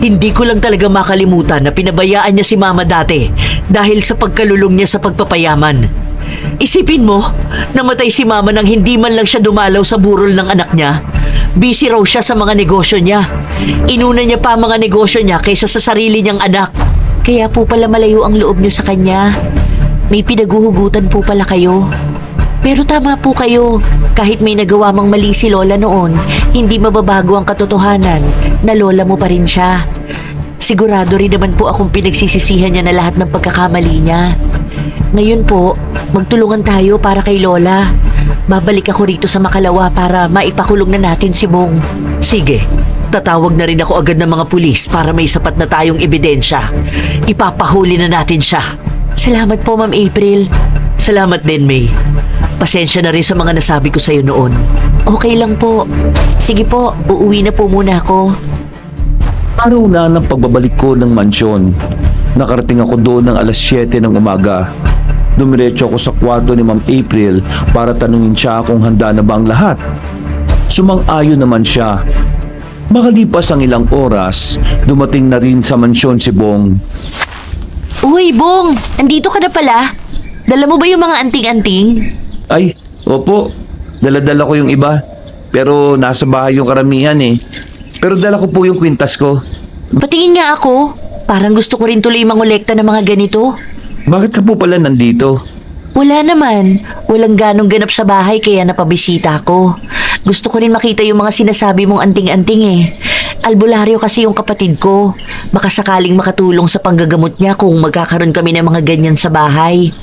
Hindi ko lang talaga makalimutan na pinabayaan niya si Mama dati dahil sa pagkalulong niya sa pagpapayaman. Isipin mo, namatay si Mama nang hindi man lang siya dumalaw sa burol ng anak niya. Busy raw siya sa mga negosyo niya. Inuna niya pa ang mga negosyo niya kaysa sa sarili niyang anak. Kaya po pala malayo ang loob niyo sa kanya. May pinaguhugutan po pala kayo. Pero tama po kayo. Kahit may nagawa mang mali si Lola noon, hindi mababago ang katotohanan na Lola mo pa rin siya. Sigurado rin naman po akong pinagsisisihan niya na lahat ng pagkakamali niya. Ngayon po, magtulungan tayo para kay Lola. Babalik ako rito sa Makalawa para maipakulong na natin si Bong. Sige, tatawag na rin ako agad ng mga pulis para may sapat na tayong ebidensya. Ipapahuli na natin siya. Salamat po, Ma'am April. Salamat din, May. Pasensya na rin sa mga nasabi ko sa'yo noon. Okay lang po. Sige po, uuwi na po muna ako. Araw na ng pagbabalik ko ng mansyon. Nakarating ako doon ng alas 7 ng umaga. Dumiretso ako sa kwarto ni Ma'am April para tanungin siya kung handa na ba ang lahat. Sumang-ayon naman siya. Makalipas ang ilang oras, dumating na rin sa mansyon si Bong. Uy, Bong! Andito ka na pala. Dala mo ba yung mga anting-anting? Ay, opo. Dala-dala ko yung iba. Pero nasa bahay yung karamihan eh. Pero dala ko po yung kwintas ko. Patingin nga ako. Parang gusto ko rin tuloy mangolekta ng mga ganito. Bakit ka po pala nandito? Wala naman. Walang ganong ganap sa bahay kaya napabisita ako. Gusto ko rin makita yung mga sinasabi mong anting-anting eh. Albularyo kasi yung kapatid ko. Baka sakaling makatulong sa panggagamot niya kung magkakaroon kami ng mga ganyan sa bahay.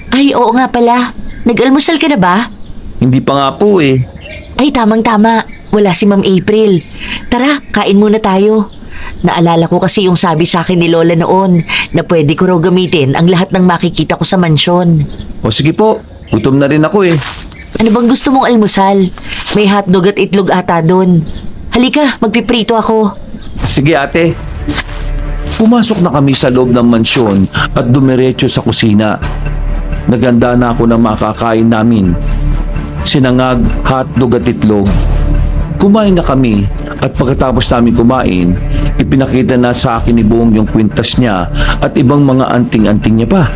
Ay, oo nga pala. Nag-almusal ka na ba? Hindi pa nga po eh. Ay, tamang-tama. Wala si Ma'am April. Tara, kain muna tayo. Naalala ko kasi yung sabi sa akin ni Lola noon na pwede ko raw gamitin ang lahat ng makikita ko sa mansyon. O sige po, gutom na rin ako eh. Ano bang gusto mong almusal? May hotdog at itlog ata doon. Halika, magpiprito ako. Sige ate. Pumasok na kami sa loob ng mansyon at dumiretso sa kusina. Naganda na ako ng makakain namin. Sinangag, hotdog at itlog. Kumain na kami at pagkatapos namin kumain, ipinakita na sa akin ni Bong yung kwintas niya at ibang mga anting-anting niya pa.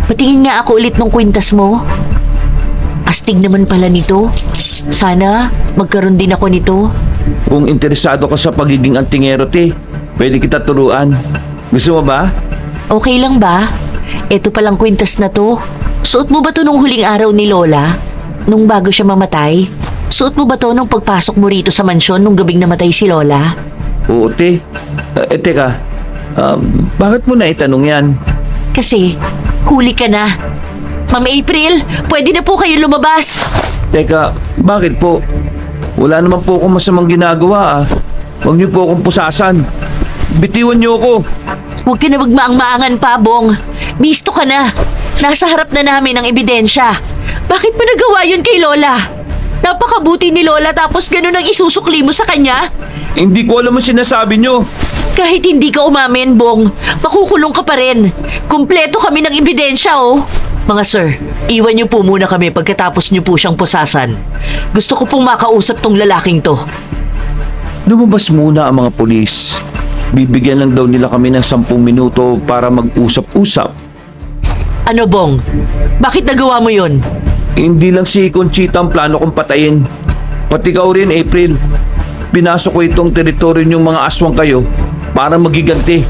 Patingin nga ako ulit ng kwintas mo. Astig naman pala nito. Sana magkaroon din ako nito. Kung interesado ka sa pagiging antingero te, pwede kita turuan. Gusto mo ba? Okay lang ba? Ito palang kwintas na to. Suot mo ba to nung huling araw ni Lola? Nung bago siya mamatay? Suot mo ba to nung pagpasok mo rito sa mansyon nung gabing namatay si Lola? Oo te. Teka, bakit mo na itanong yan? Kasi, huli ka na. Ma'am April, pwede na po kayo lumabas. Teka, bakit po? Wala naman po akong masamang ginagawa ah. Huwag niyo po akong pusasan. Bitiwan niyo ako. Huwag ka na magmaang-maangan pa, Bong. Bisto ka na. Nasa harap na namin ang ebidensya. Bakit mo nagawa yun kay Lola? Napakabuti ni Lola tapos ganun ang isusukli mo sa kanya? Hindi ko alam ang sinasabi niyo. Kahit hindi ka umamin, Bong, makukulong ka pa rin. Kumpleto kami ng ebidensya, oh. Mga sir, iwan niyo po muna kami pagkatapos niyo po siyang pusasan. Gusto ko pong makausap tong lalaking to. Lumabas muna ang mga pulis. Bibigyan lang daw nila kami ng 10 minuto para mag-usap-usap. Ano, Bong? Bakit nagawa mo yun? Hindi lang si Conchita ang plano kong patayin. Pati ikaw rin, April. Pinasok ko itong teritoryo niyong mga aswang kayo para magiganti.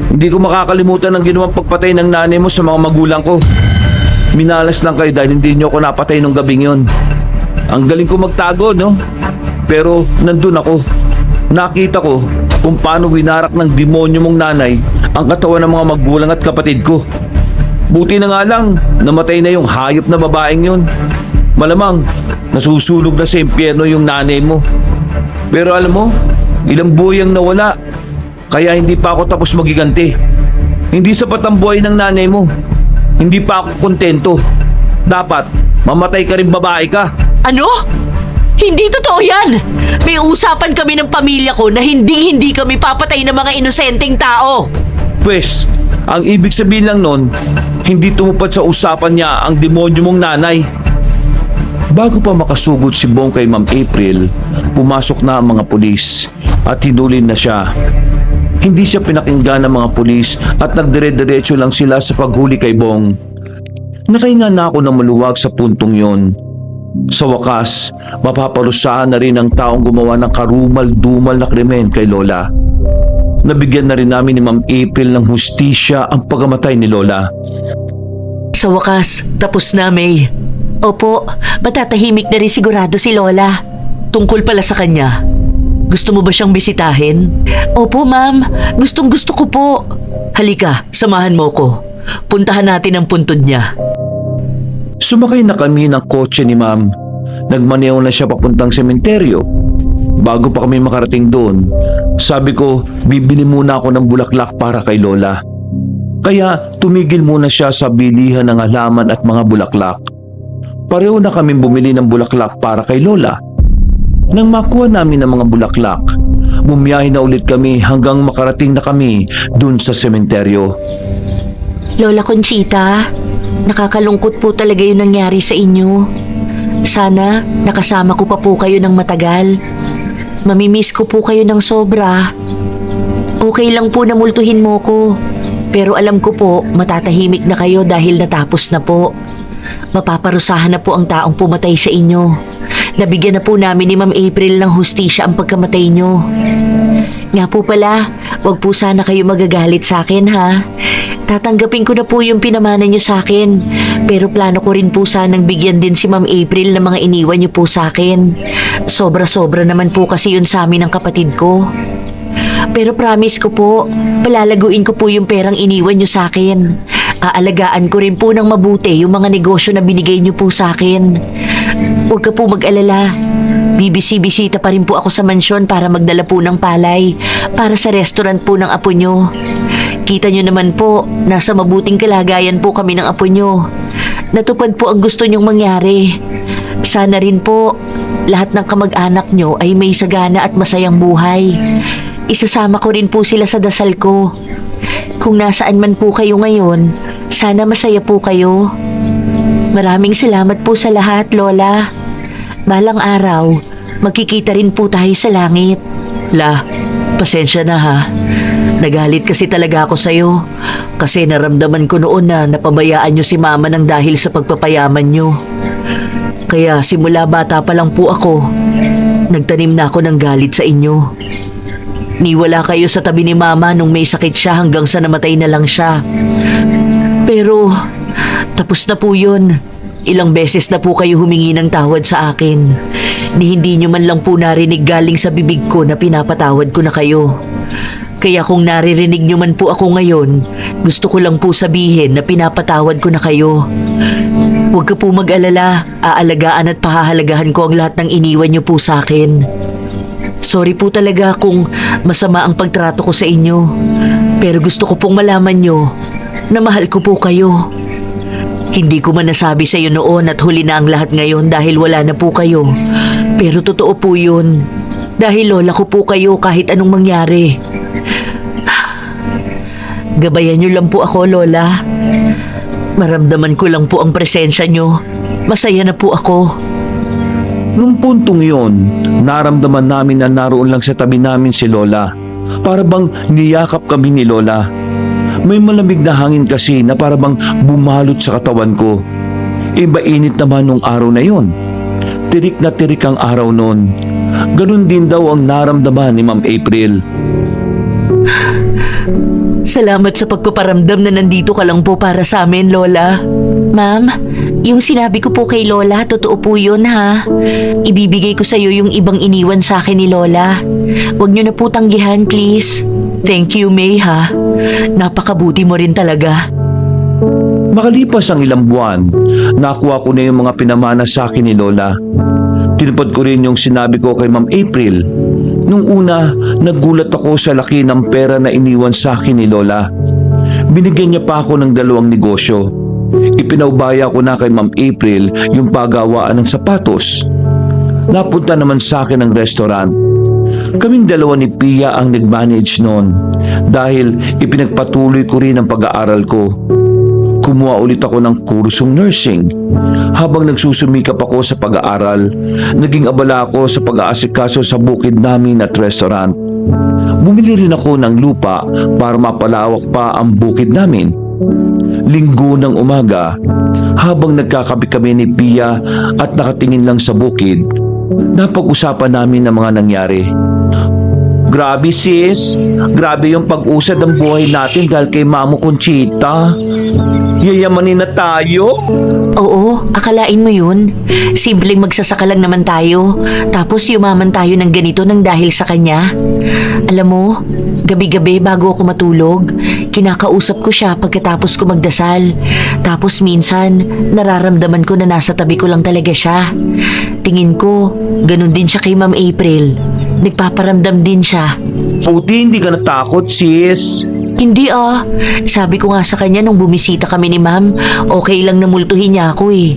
Hindi ko makakalimutan ang ginawang pagpatay ng nanay mo sa mga magulang ko. Minalas lang kayo dahil hindi niyo ako napatay nung gabing yon. Ang galing ko magtago, no? Pero nandun ako. Nakita ko kung paano winarak ng demonyo mong nanay ang katawan ng mga magulang at kapatid ko. Buti na nga lang, namatay na yung hayop na babaeng yun. Malamang, nasusulog na sa impyerno yung nanay mo. Pero alam mo, ilang buhay ang nawala. Kaya hindi pa ako tapos magiganti. Hindi sapat ang buhay ng nanay mo. Hindi pa ako kontento. Dapat, mamatay ka rin babae ka. Ano? Hindi totoo yan! May usapan kami ng pamilya ko na hindi kami papatay ng mga inosenteng tao. Pwes, ang ibig sabihin lang nun, hindi tumupad sa usapan niya ang demonyo mong nanay. Bago pa makasugod si Bong kay Ma'am April, pumasok na ang mga pulis at hinulin na siya. Hindi siya pinakinggan ng mga pulis at nagdire-diretso lang sila sa paghuli kay Bong. Nakahinga na ako ng maluwag sa puntong yon. Sa wakas, mapaparusahan na rin ang taong gumawa ng karumal-dumal na krimen kay Lola. Nabigyan na rin namin ni Ma'am April ng hustisya ang pagkamatay ni Lola. Sa wakas, tapos na, May. Opo, matatahimik na rin sigurado si Lola. Tungkol pala sa kanya. Gusto mo ba siyang bisitahin? Opo, ma'am. Gustong-gusto ko po. Halika, samahan mo ko. Puntahan natin ang puntod niya. Sumakay na kami ng kotse ni Ma'am. Nagmaneho na siya papuntang sementeryo. Bago pa kami makarating doon, sabi ko bibili muna ako ng bulaklak para kay Lola. Kaya tumigil muna siya sa bilihan ng halaman at mga bulaklak. Pareho na kami bumili ng bulaklak para kay Lola. Nang makuha namin ang mga bulaklak, bumiyahe na ulit kami hanggang makarating na kami dun sa sementeryo. Lola Conchita, nakakalungkot po talaga yung nangyari sa inyo. Sana nakasama ko pa po kayo ng matagal. Mamimiss ko po kayo ng sobra. Okay lang po na multuhin mo ko. Pero alam ko po, matatahimik na kayo dahil natapos na po. Mapaparusahan na po ang taong pumatay sa inyo. Nabigyan na po namin ni Ma'am April ng hustisya ang pagkamatay nyo. Nga po pala, Huwag po sana kayo magagalit sa akin, ha? Tatanggapin ko na po yung pinamana niyo sa akin. Pero plano ko rin po sanang bigyan din si Ma'am April ng mga iniwan niyo po sa akin. Sobra-sobra naman po kasi yun sa amin ng kapatid ko. Pero promise ko po, palalaguin ko po yung perang iniwan niyo sa akin. Aalagaan ko rin po ng mabuti yung mga negosyo na binigay niyo po sa akin. Huwag ka po mag-alala. Bibisi-bisita pa rin po ako sa mansyon para magdala po ng palay para sa restaurant po ng apo nyo. Kita nyo naman po, nasa mabuting kalagayan po kami ng apo nyo. Natupad po ang gusto nyong mangyari. Sana rin po, lahat ng kamag-anak nyo ay may sagana at masayang buhay. Isasama ko rin po sila sa dasal ko. Kung nasaan man po kayo ngayon, sana masaya po kayo. Maraming salamat po sa lahat, Lola. Balang araw, magkikita rin po tayo sa langit. La, pasensya na ha. Nagalit kasi talaga ako sa'yo. Kasi naramdaman ko noon na napabayaan nyo si Mama nang dahil sa pagpapayaman nyo. Kaya simula bata pa lang po ako, nagtanim na ako ng galit sa inyo. Niwala kayo sa tabi ni Mama nung may sakit siya hanggang sa namatay na lang siya. Pero, tapos na po yun. Ilang beses na po kayo humingi ng tawad sa akin. Ni hindi nyo man lang po narinig galing sa bibig ko na pinapatawad ko na kayo. Kaya kung naririnig nyo man po ako ngayon, gusto ko lang po sabihin na pinapatawad ko na kayo. Huwag ka po mag-alala, aalagaan at pahahalagahan ko ang lahat ng iniwan nyo po sa akin. Sorry po talaga kung masama ang pagtrato ko sa inyo. Pero gusto ko pong malaman nyo na mahal ko po kayo. Hindi ko man nasabi sa iyo noon at huli na ang lahat ngayon dahil wala na po kayo. Pero totoo po yun. Dahil lola ko po kayo kahit anong mangyari. Gabayan niyo lang po ako, Lola. Maramdaman ko lang po ang presensya niyo. Masaya na po ako. Nung puntong yon, naramdaman namin na naroon lang sa tabi namin si Lola. Para bang niyakap kami ni Lola. May malamig na hangin kasi na para bang bumalot sa katawan ko. Mainit naman nung araw na yon. Tirik na tirik ang araw noon. Ganun din daw ang naramdaman ni Ma'am April. Salamat sa pagpaparamdam na nandito ka lang po para sa amin, Lola. Ma'am, yung sinabi ko po kay Lola, totoo po yun ha. Ibibigay ko sa iyo yung ibang iniwan sa akin ni Lola. Huwag niyo na po tanggihan, please. Thank you, May ha. Napakabuti mo rin talaga. Makalipas ang ilang buwan, nakuha ko na yung mga pinamana sa akin ni Lola. Tinupad ko rin yung sinabi ko kay Ma'am April. Nung una, nagulat ako sa laki ng pera na iniwan sa akin ni Lola. Binigyan niya pa ako ng 2 negosyo. Ipinaubaya ko na kay Ma'am April yung paggawaan ng sapatos. Napunta naman sa akin ang restaurant. Kaming 2 ni Pia ang nag-manage noon dahil ipinagpatuloy ko rin ang pag-aaral ko. Kumuha ulit ako ng kursong nursing. Habang nagsusumikap ako sa pag-aaral, naging abala ako sa pag-aasikaso sa bukid namin at restaurant. Bumili rin ako ng lupa para mapalawak pa ang bukid namin. Linggo ng umaga, habang nagkakape kami ni Pia at nakatingin lang sa bukid, napag-usapan namin ang mga nangyari. Grabe sis, grabe yung pag-usad ng buhay natin dahil kay Mamo Conchita. Yayamanin na tayo. Oo, akalain mo yun. Simpleng magsasaka lang naman tayo. Tapos yumaman tayo ng ganito nang dahil sa kanya. Alam mo, gabi-gabi bago ako matulog, kinakausap ko siya pagkatapos ko magdasal. Tapos minsan, nararamdaman ko na nasa tabi ko lang talaga siya. Tingin ko, ganun din siya kay Ma'am April. Nagpaparamdam din siya. Puti hindi ka natakot sis. Hindi ah. Sabi ko nga sa kanya nung bumisita kami ni Ma'am, okay lang na multuhin niya ako eh.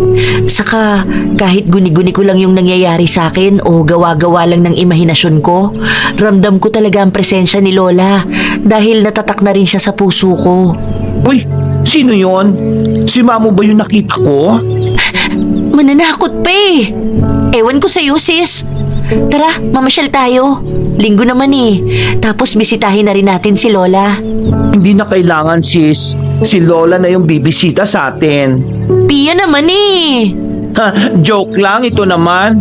Saka kahit guni-guni ko lang yung nangyayari sa akin o gawa-gawa lang ng imahinasyon ko, ramdam ko talaga ang presensya ni Lola dahil natatak na rin siya sa puso ko. Uy, sino yon? Si Mamo ba yung nakita ko? Mananakot pa eh. Ewan ko sa'yo sis. Tara, mamasyal tayo. Linggo naman eh. Tapos bisitahin na rin natin si Lola. Hindi na kailangan sis. Si Lola na yung bibisita sa atin. Pia naman eh. Ha, joke lang ito naman.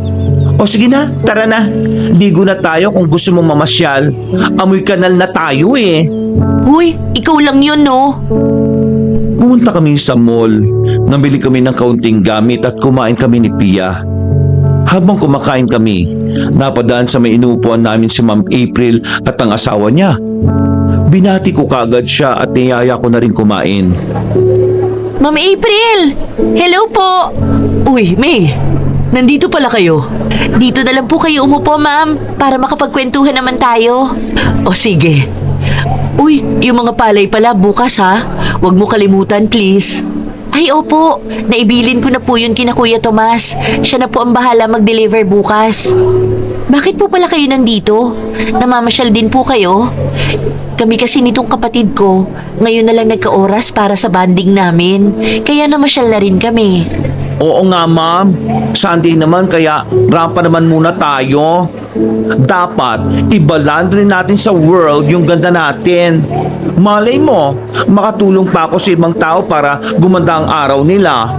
O sige na, tara na. Ligo na tayo kung gusto mong mamasyal. Amoy kanal na tayo eh. Huy, ikaw lang yun, no? Pumunta kami sa mall, namili kami ng kaunting gamit at kumain kami ni Pia. Habang kumakain kami, napadaan sa may inuupuan namin si Ma'am April at ang asawa niya. Binati ko kaagad siya at niyaya ko na rin kumain. Ma'am April! Hello po! Uy, May! Nandito pala kayo. Dito na lang po kayo umupo, ma'am, para makapagkwentuhan naman tayo. O sige. Uy, yung mga palay pala bukas ha. Huwag mo kalimutan, please. Ay, opo. Naibilin ko na po yun kina Kuya Tomas. Siya na po ang bahala mag-deliver bukas. Bakit po pala kayo nandito? Namamasyal din po kayo? Kami kasi nitong kapatid ko, ngayon na lang nagka-oras para sa banding namin. Kaya namasyal na rin kami. Oo nga, ma'am. Sunday naman kaya rampa naman muna tayo. Dapat ibaland rin natin sa world yung ganda natin. Malay mo, makatulong pa ako sa ibang tao para gumanda ang araw nila.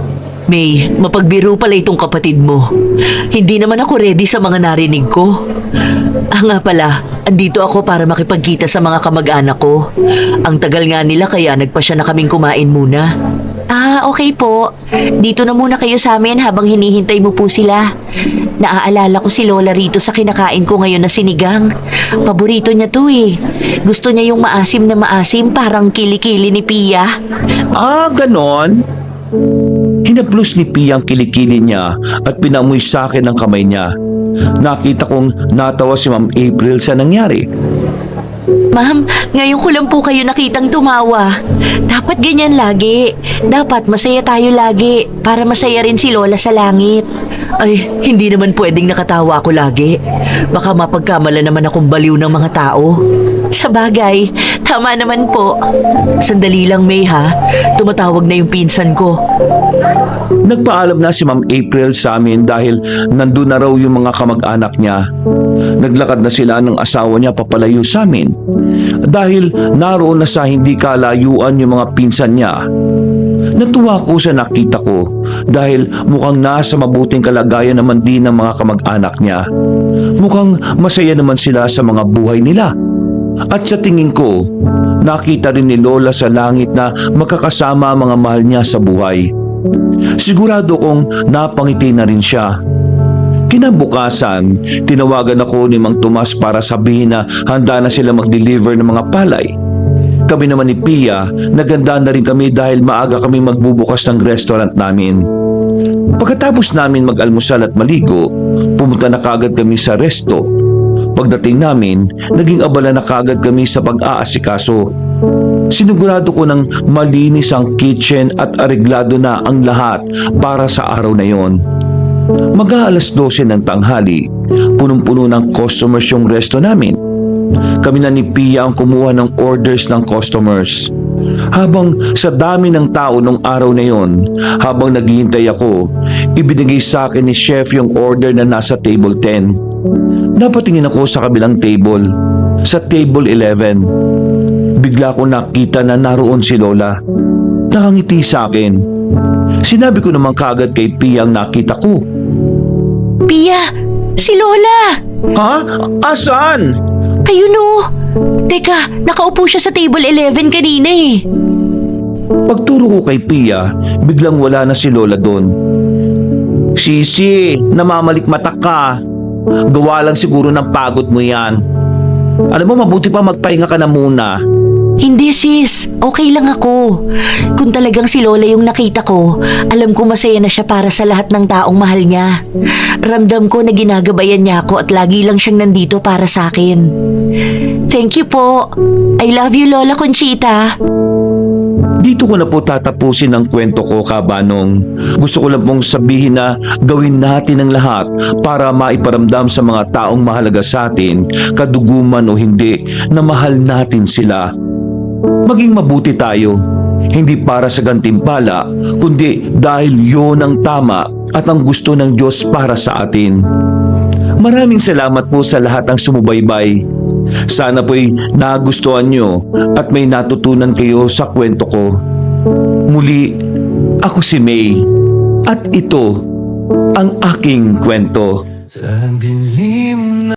May, mapagbiro pala itong kapatid mo. Hindi naman ako ready sa mga narinig ko. Ah nga pala, andito ako para makipagkita sa mga kamag-anak ko. Ang tagal nga nila kaya nagpasya na kaming kumain muna. Ah, okay po. Dito na muna kayo sa amin habang hinihintay mo po sila. Naaalala ko si Lola rito sa kinakain ko ngayon na sinigang. Paborito niya to eh. Gusto niya yung maasim na maasim parang kilikili ni Pia. Ah, ganon? Hinaplos ni Pia ang kilikili niya at pinamoy sa akin ang kamay niya. Nakita kong natawa si Ma'am April sa nangyari. Ma'am, ngayon ko lang po kayo nakitang tumawa. Dapat ganyan lagi. Dapat masaya tayo lagi para masaya rin si Lola sa langit. Ay, hindi naman pwedeng nakatawa ako lagi. Baka mapagkamala naman akong baliw ng mga tao. Sa bagay, tama naman po. Sandali lang, May ha. Tumatawag na yung pinsan ko. Nagpaalam na si Ma'am April sa amin dahil nandun na raw yung mga kamag-anak niya. Naglakad na sila ng asawa niya papalayo sa amin dahil naroon na sa hindi kalayuan yung mga pinsan niya. Natuwa ko sa nakita ko dahil mukhang nasa mabuting kalagayan naman din ng mga kamag-anak niya. Mukhang masaya naman sila sa mga buhay nila. At sa tingin ko, nakita rin ni Lola sa langit na makakasama ang mga mahal niya sa buhay. Sigurado kong napangiti na rin siya. Kinabukasan, tinawagan ako ni Mang Tomas para sabihin na handa na sila mag-deliver ng mga palay. Kami naman ni Pia, naganda na rin kami dahil maaga kami magbubukas ng restaurant namin. Pagkatapos namin mag-almusal at maligo, pumunta na kagad kami sa resto. Pagdating namin, naging abala na kagad kami sa pag-aasikaso. Sinigurado ko ng malinis ang kitchen at areglado na ang lahat para sa araw na yon. Mag-aalas 12 ng tanghali, punong-puno ng customers yung resto namin. Kami na ni Pia ang kumuha ng orders ng customers. Habang sa dami ng tao nung araw na yon, habang naghihintay ako, ibinigay sa akin ni chef yung order na nasa table 10. Napatingin ako sa kabilang table, sa table 11. Bigla ko nakita na naroon si Lola. Nakangiti sa akin. Sinabi ko naman kaagad kay Pia ang nakita ko. Pia, si Lola! Ha? Asan? Ayun o! Teka, nakaupo siya sa table 11 kanina eh. Pagturo ko kay Pia, biglang wala na si Lola doon. Sisi, namamalikmata ka. Gawa lang siguro ng pagod mo yan. Alam mo, mabuti pa magpahinga ka na muna. Hindi sis, okay lang ako. Kung talagang si Lola yung nakita ko, alam ko masaya na siya para sa lahat ng taong mahal niya. Ramdam ko na ginagabayan niya ako at lagi lang siyang nandito para sa akin. Thank you po. I love you, Lola Conchita. Dito ko na po tatapusin ang kwento ko, Kabanong. Gusto ko lang pong sabihin na gawin natin ang lahat para maiparamdam sa mga taong mahalaga sa atin, kaduguman o hindi, na mahal natin sila. Maging mabuti tayo, hindi para sa gantimpala, kundi dahil yon ang tama at ang gusto ng Diyos para sa atin. Maraming salamat po sa lahat ng sumubaybay. Sana po'y nagustuhan nyo at may natutunan kayo sa kwento ko. Muli, ako si May at ito ang aking kwento. Sa dilim